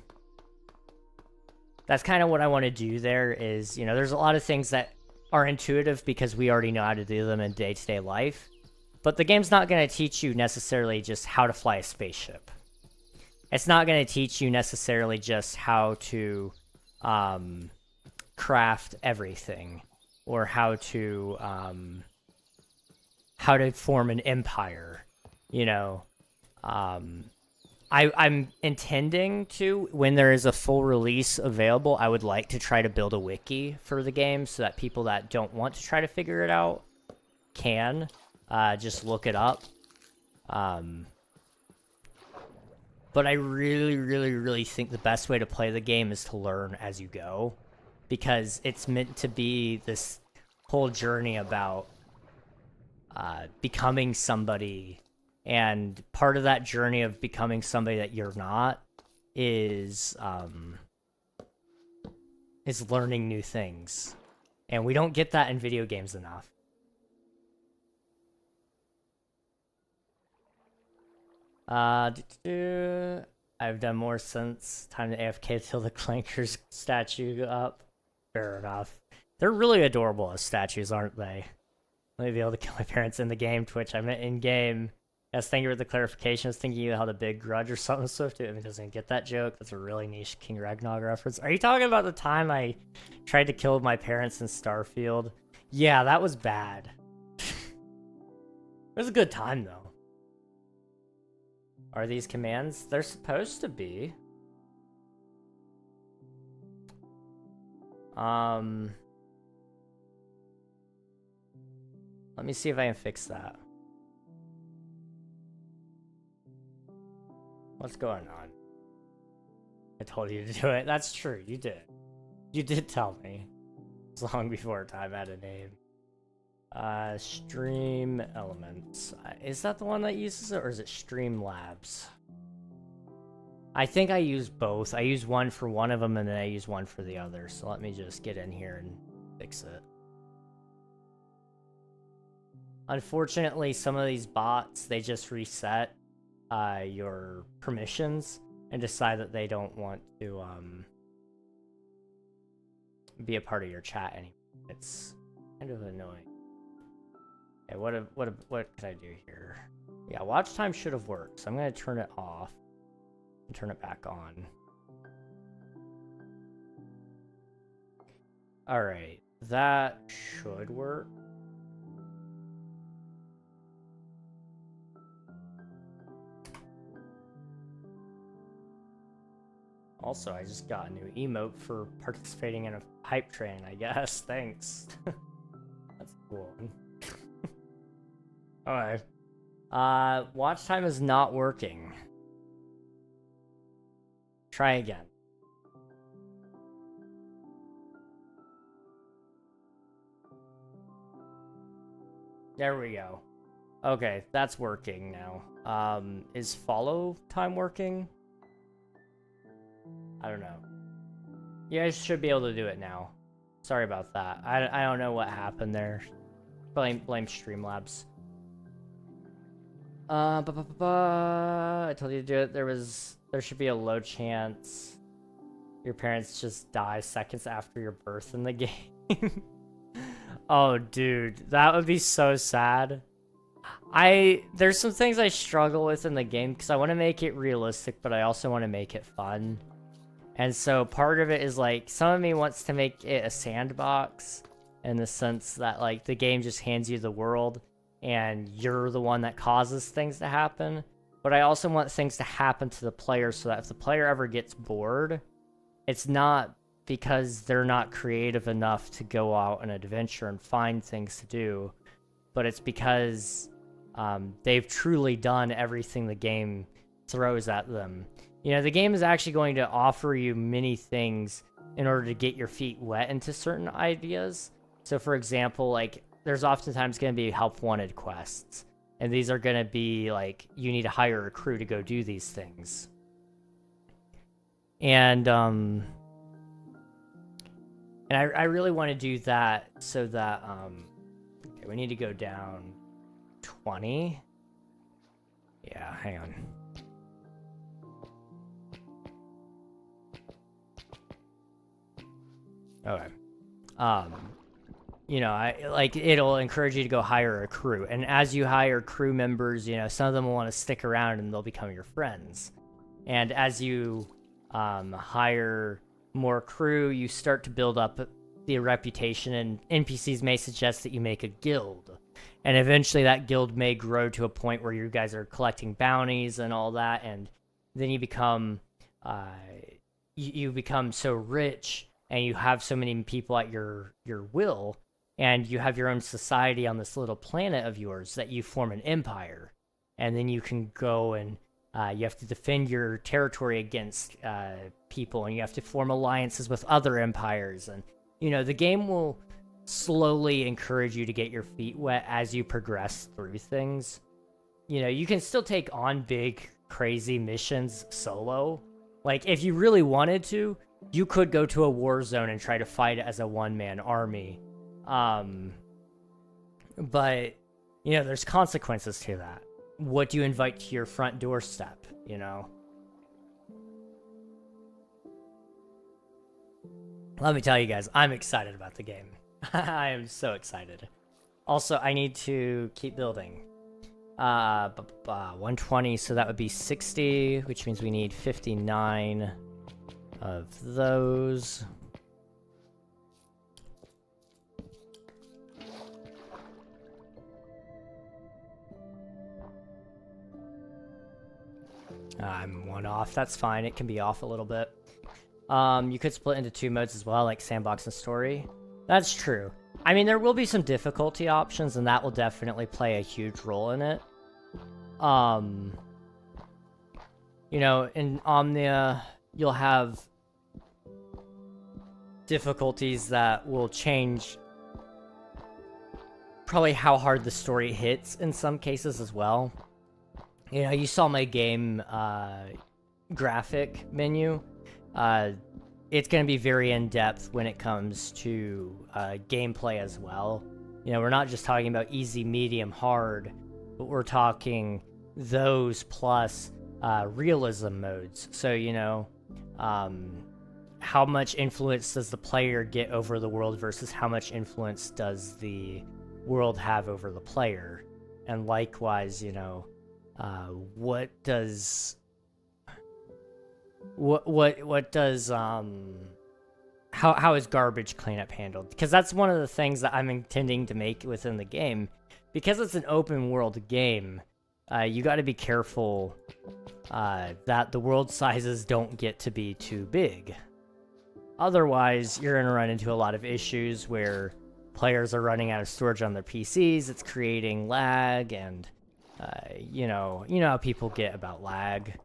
of what I want to do there is, you know, there's a lot of things that are intuitive because we already know how to do them in day-to-day life. But the game's not going to teach you necessarily just how to fly a spaceship. It's not going to teach you necessarily just how to craft everything or how to form an empire, you know. I'm intending to, when there is a full release available, I would like to try to build a wiki for the game so that people that don't want to try to figure it out can just look it up. But I really, really, really think the best way to play the game is to learn as you go, because it's meant to be this whole journey about becoming somebody. And part of that journey of becoming somebody that you're not is learning new things. And we don't get that in video games enough. I've done more since time to AFK till the Clankers statue up. Fair enough. They're really adorable as statues, aren't they? Let me be able to kill my parents in the game, Twitch. I meant in game. Yes, thank you for the clarification. I was thinking you had a big grudge or something with Swift. It doesn't get that joke. That's a really niche KingRegNog reference. Are you talking about the time I tried to kill my parents in Starfield? Yeah, that was bad. It was a good time, though. Are these commands? They're supposed to be. Let me see if I can fix that. What's going on? I told you to do it. That's true. You did. You did tell me. It's long before time had a name. Stream Elements. Is that the one that uses it, or is it Streamlabs? I think I use both. I use one for one of them, and then I use one for the other. So let me just get in here and fix it. Unfortunately, some of these bots, they just reset your permissions and decide that they don't want to be a part of your chat anymore. It's kind of annoying. Okay, what can I do here? Yeah, watch time should have worked, so I'm gonna turn it off and turn it back on. All right, that should work. Also, I just got a new emote for participating in a hype train, I guess. Thanks. That's cool. Alright. Watch time is not working. Try again. There we go. Okay, that's working now. Is follow time working? I don't know. You guys should be able to do it now. Sorry about that. I don't know what happened there. Blame Streamlabs. I told you to do it. There should be a low chance your parents just die seconds after your birth in the game. Oh, dude, that would be so sad. There's some things I struggle with in the game because I want to make it realistic, but I also want to make it fun. And so part of it is like, some of me wants to make it a sandbox in the sense that like the game just hands you the world and you're the one that causes things to happen. But I also want things to happen to the player so that if the player ever gets bored, it's not because they're not creative enough to go out on an adventure and find things to do, but it's because they've truly done everything the game throws at them. You know, the game is actually going to offer you many things in order to get your feet wet into certain ideas. So for example, like there's oftentimes going to be help wanted quests, and these are going to be like, you need to hire a crew to go do these things. And I really want to do that so that, okay, we need to go down 20. Yeah, hang on. Okay. You know, it'll encourage you to go hire a crew. And as you hire crew members, you know, some of them will want to stick around and they'll become your friends. And as you hire more crew, you start to build up the reputation, and NPCs may suggest that you make a guild. And eventually that guild may grow to a point where you guys are collecting bounties and all that, and then you become you become so rich and you have so many people at your will, and you have your own society on this little planet of yours that you form an empire. And then you can go and you have to defend your territory against people, and you have to form alliances with other empires. And, you know, the game will slowly encourage you to get your feet wet as you progress through things. You know, you can still take on big, crazy missions solo. Like, if you really wanted to, you could go to a war zone and try to fight it as a one-man army. But, you know, there's consequences to that. What do you invite to your front doorstep, you know? Let me tell you guys, I'm excited about the game. I am so excited. Also, I need to keep building. 120, so that would be 60, which means we need 59 of those. I'm one off. That's fine. It can be off a little bit. You could split into two modes as well, like sandbox and story. That's true. I mean, there will be some difficulty options, and that will definitely play a huge role in it. You know, in Omnia, you'll have difficulties that will change probably how hard the story hits in some cases as well. You know, you saw my game graphic menu. It's going to be very in-depth when it comes to gameplay as well. You know, we're not just talking about easy, medium, hard, but we're talking those plus realism modes. So, you know, how much influence does the player get over the world versus how much influence does the world have over the player? And likewise, you know, how is garbage cleanup handled? Because that's one of the things that I'm intending to make within the game. Because it's an open world game, you got to be careful that the world sizes don't get to be too big. Otherwise, you're going to run into a lot of issues where players are running out of storage on their PCs. It's creating lag, and you know how people get about lag.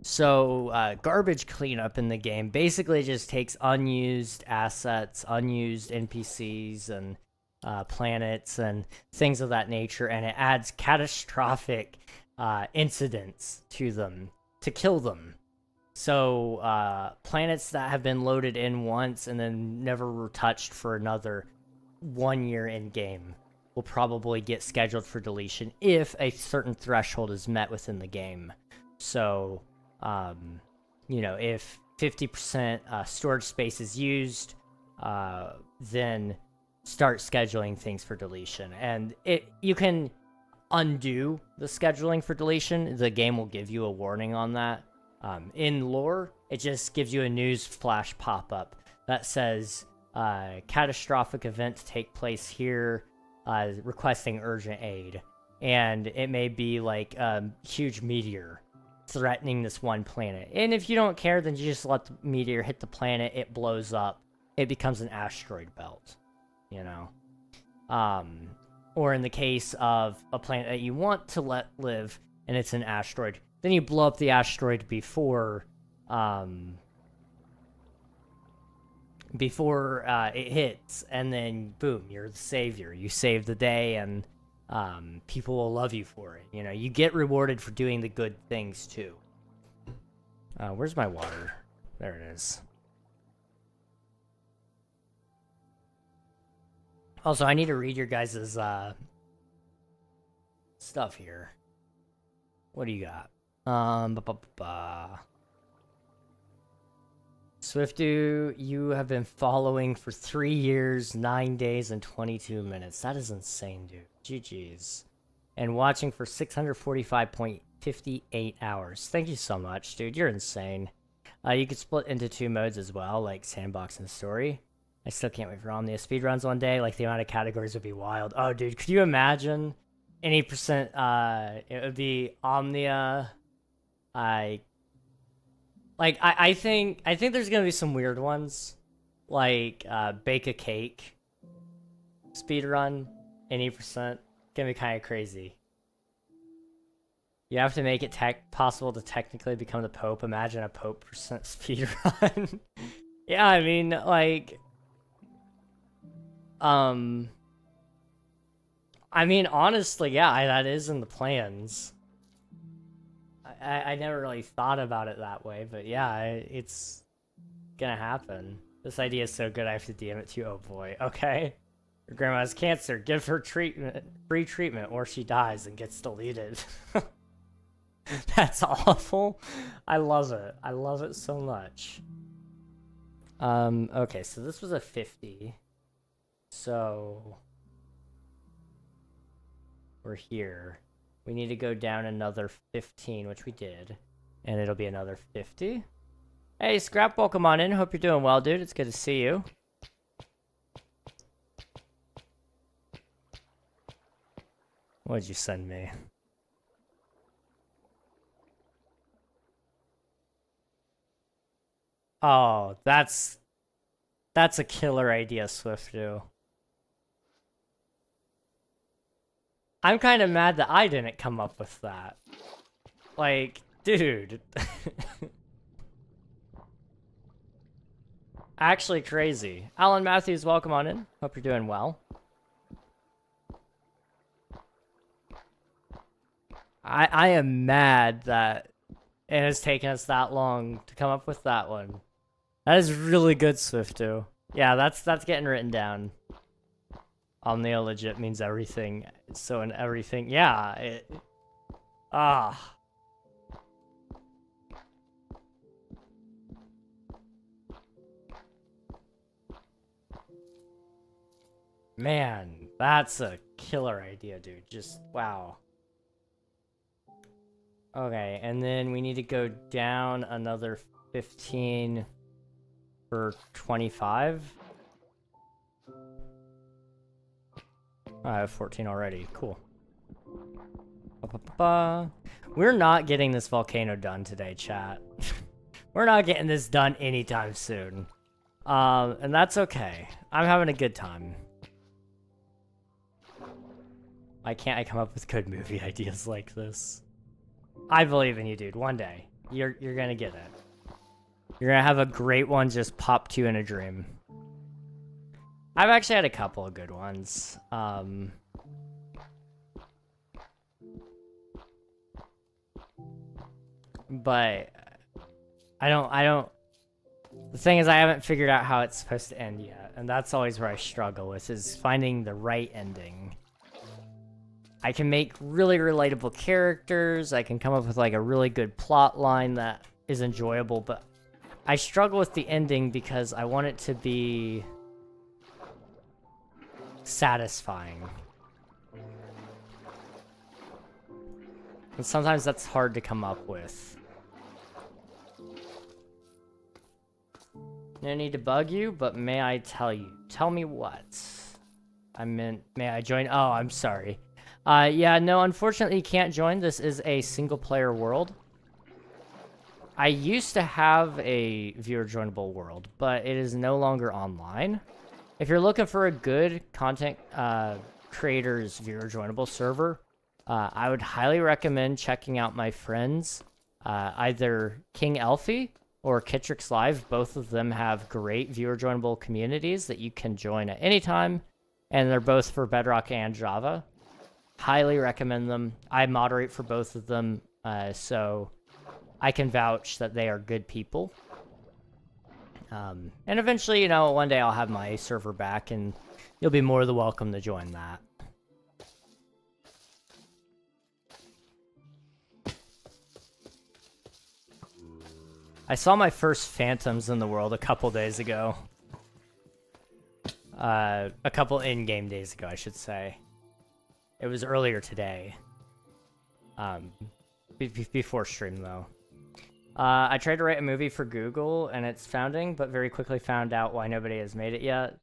So garbage cleanup in the game basically just takes unused assets, unused NPCs, and planets and things of that nature, and it adds catastrophic incidents to them to kill them. So planets that have been loaded in once and then never were touched for another 1 year in game will probably get scheduled for deletion if a certain threshold is met within the game. So, you know, if 50% storage space is used, then start scheduling things for deletion. And you can undo the scheduling for deletion. The game will give you a warning on that. In lore, it just gives you a news flash pop-up that says, catastrophic events take place here, requesting urgent aid. And it may be like a huge meteor threatening this one planet. And if you don't care, then you just let the meteor hit the planet, it blows up, it becomes an asteroid belt, you know? Or in the case of a planet that you want to let live, and it's an asteroid, then you blow up the asteroid before it hits, and then boom, you're the savior. You save the day, and people will love you for it. You know, you get rewarded for doing the good things too. Where's my water? There it is. Also, I need to read your guys' stuff here. What do you got? Swiftu, you have been following for 3 years, 9 days, and 22 minutes. That is insane, dude. GG's. And watching for 645.58 hours. Thank you so much, dude. You're insane. You could split into 2 modes as well, like sandbox and story. I still can't wait for Omnia speedruns one day. Like, the amount of categories would be wild. Oh, dude, could you imagine any percent? It would be Omnia. I think there's gonna be some weird ones, like bake a cake speedrun, any percent. Gonna be kind of crazy. You have to make it possible to technically become the Pope. Imagine a Pope percent speedrun. Yeah, I mean, like, I mean, honestly, yeah, that is in the plans. I never really thought about it that way, but yeah, it's gonna happen. This idea is so good, I have to DM it to you. Oh boy, okay. Your grandma has cancer. Give her free treatment, or she dies and gets deleted. That's awful. I love it. I love it so much. Okay, so this was a 50. So we're here. We need to go down another 15, which we did. And it'll be another 50. Hey, Scrap, welcome on in. Hope you're doing well, dude. It's good to see you. What'd you send me? Oh, that's a killer idea, Swiftu. I'm kind of mad that I didn't come up with that. Like, dude. Actually crazy. Alan Matthews, welcome on in. Hope you're doing well. I am mad that it has taken us that long to come up with that one. That is really good, Swiftu. Yeah, that's getting written down. Omnia legit means everything. So in everything, yeah. Man, that's a killer idea, dude. Just, wow. Okay, and then we need to go down another 15 for 25. I have 14 already. Cool. We're not getting this volcano done today, chat. We're not getting this done anytime soon. And that's okay. I'm having a good time. Why can't I come up with good movie ideas like this? I believe in you, dude. One day. You're gonna get it. You're gonna have a great one just pop to you in a dream. I've actually had a couple of good ones. But I don't. The thing is, I haven't figured out how it's supposed to end yet, and that's always where I struggle with, is finding the right ending. I can make really relatable characters, I can come up with like a really good plot line that is enjoyable, but I struggle with the ending because I want it to be satisfying. And sometimes that's hard to come up with. No need to bug you, but may I tell you? Tell me what? I meant, may I join? Oh, I'm sorry. Yeah, no, unfortunately you can't join. This is a single-player world. I used to have a viewer-joinable world, but it is no longer online. If you're looking for a good content creators viewer-joinable server, I would highly recommend checking out my friends, either King Elfie or Kitrix Live. Both of them have great viewer-joinable communities that you can join at any time, and they're both for Bedrock and Java. Highly recommend them. I moderate for both of them, so I can vouch that they are good people. And eventually, you know, one day I'll have my server back, and you'll be more than welcome to join that. I saw my first phantoms in the world a couple days ago. A couple in-game days ago, I should say. It was earlier today. Before stream, though. I tried to write a movie for Google, and it's founding, but very quickly found out why nobody has made it yet.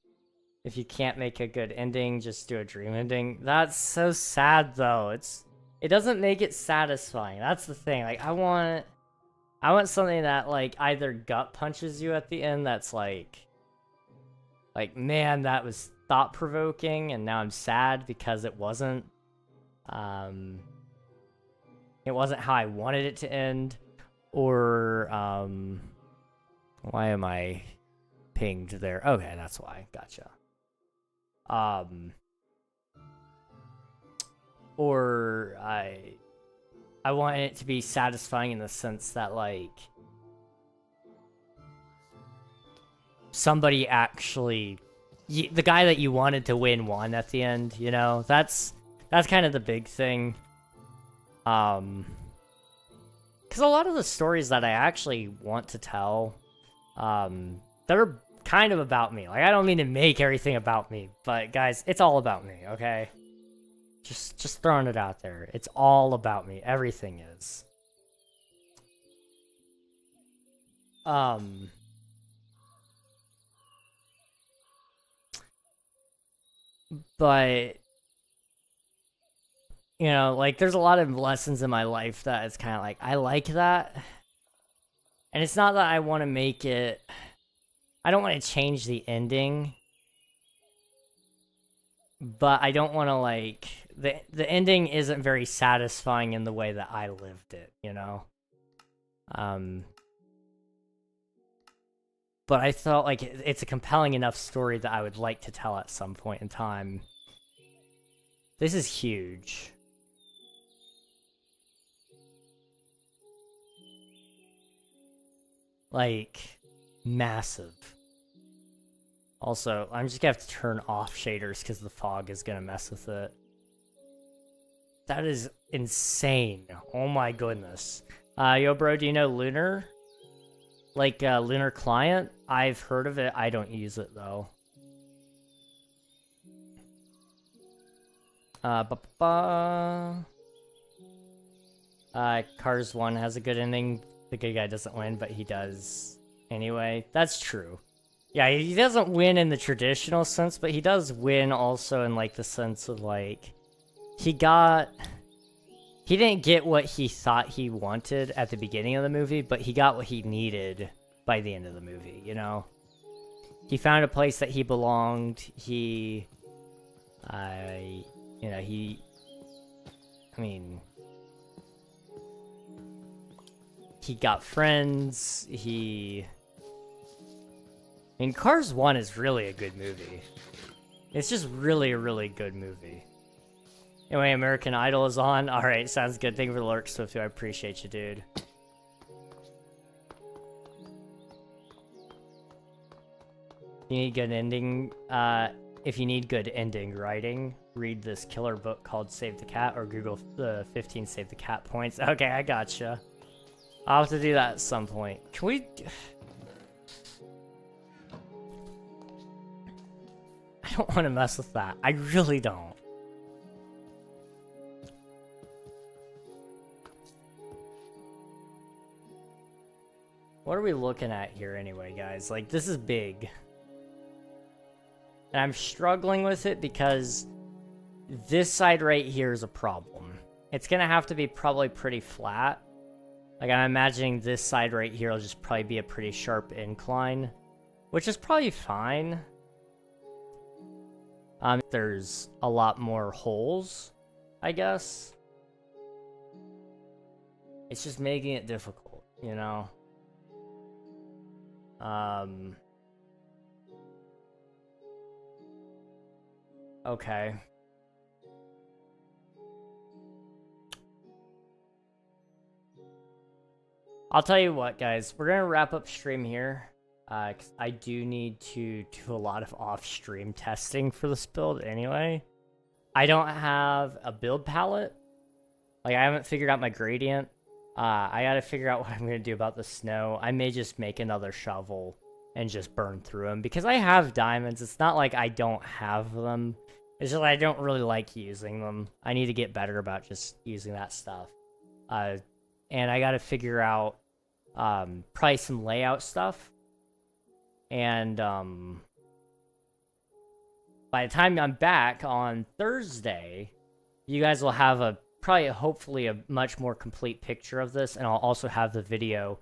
If you can't make a good ending, just do a dream ending. That's so sad, though. It doesn't make it satisfying. That's the thing. Like, I want something that, like, either gut punches you at the end that's like, man, that was thought-provoking, and now I'm sad because it wasn't how I wanted it to end. Or, why am I pinged there? Okay, that's why. Gotcha. Or I want it to be satisfying in the sense that, like, somebody actually, the guy that you wanted to win won at the end, you know? That's kind of the big thing. Because a lot of the stories that I actually want to tell, they're kind of about me. Like, I don't mean to make everything about me, but guys, it's all about me, okay? Just throwing it out there. It's all about me. Everything is. But, you know, like, there's a lot of lessons in my life that it's kind of like, I like that. And it's not that I want to make it, I don't want to change the ending. But I don't want to, like, the ending isn't very satisfying in the way that I lived it, you know? But I felt like it's a compelling enough story that I would like to tell at some point in time. This is huge. Like, massive. Also, I'm just gonna have to turn off shaders because the fog is gonna mess with it. That is insane. Oh my goodness. Yo, bro, do you know Lunar? Like, Lunar Client? I've heard of it. I don't use it, though. Cars 1 has a good ending. The good guy doesn't win, but he does anyway. That's true. Yeah, he doesn't win in the traditional sense, but he does win also in, like, the sense of, like, he didn't get what he thought he wanted at the beginning of the movie, but he got what he needed by the end of the movie, you know? He found a place that he belonged. He got friends. Cars 1 is really a good movie. It's just really a really good movie. Anyway, American Idol is on. Alright, sounds good. Thank you for the lurk, Swifty. I appreciate you, dude. You need good ending. If you need good ending writing, read this killer book called Save the Cat or Google the 15 Save the Cat points. Okay, I gotcha. I'll have to do that at some point. Can we... I don't want to mess with that. I really don't. What are we looking at here anyway, guys? Like, this is big. And I'm struggling with it because this side right here is a problem. It's going to have to be probably pretty flat. Like, I'm imagining this side right here will just probably be a pretty sharp incline, which is probably fine. There's a lot more holes, I guess. It's just making it difficult, you know? Okay. I'll tell you what, guys. We're gonna wrap up stream here. 'Cause I do need to do a lot of off-stream testing for this build anyway. I don't have a build palette. Like, I haven't figured out my gradient. I gotta figure out what I'm gonna do about the snow. I may just make another shovel and just burn through them. Because I have diamonds. It's not like I don't have them. It's just I don't really like using them. I need to get better about just using that stuff. And I gotta figure out probably some layout stuff. And by the time I'm back on Thursday, you guys will have a probably hopefully a much more complete picture of this, and I'll also have the video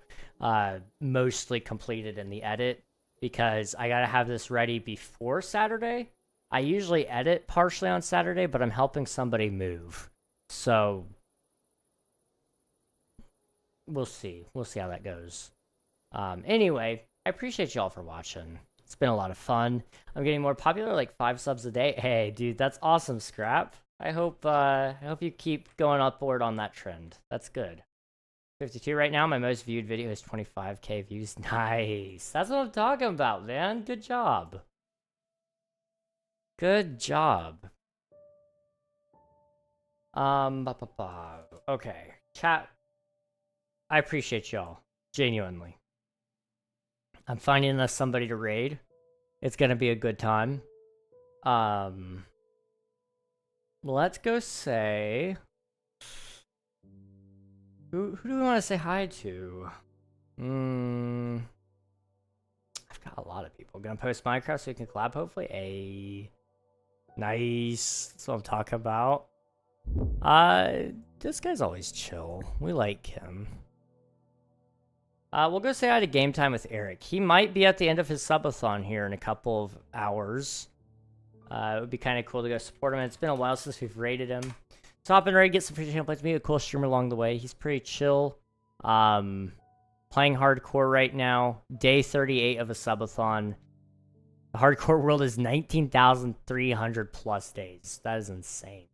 mostly completed in the edit because I gotta have this ready before Saturday. I usually edit partially on Saturday, but I'm helping somebody move, so we'll see. We'll see how that goes. Anyway, I appreciate y'all for watching. It's been a lot of fun. I'm getting more popular, like 5 subs a day. Hey, dude, that's awesome, Scrap. I hope you keep going upward on that trend. That's good. 52 right now. My most viewed video is 25K views. Nice. That's what I'm talking about, man. Good job. Good job. Okay. Chat. I appreciate y'all. Genuinely. I'm finding us somebody to raid. It's gonna be a good time. Let's go say... Who do we want to say hi to? I've got a lot of people. Gonna post Minecraft so we can collab, hopefully. Nice. That's what I'm talking about. This guy's always chill. We like him. We'll go say hi to Game Time with Eric. He might be at the end of his subathon here in a couple of hours. It would be kind of cool to go support him. It's been a while since we've raided him. So hop in ready, get some free channel plays. Meet a cool streamer along the way. He's pretty chill. Playing hardcore right now. Day 38 of a subathon. The hardcore world is 19,300 plus days. That is insane.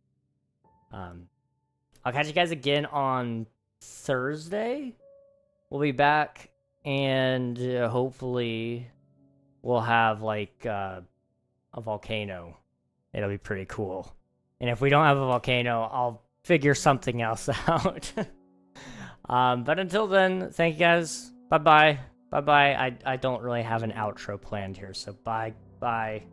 I'll catch you guys again on Thursday. We'll be back, and hopefully we'll have, like, a volcano. It'll be pretty cool. And if we don't have a volcano, I'll figure something else out. But until then, thank you guys. Bye-bye. Bye-bye. I don't really have an outro planned here, so bye. Bye.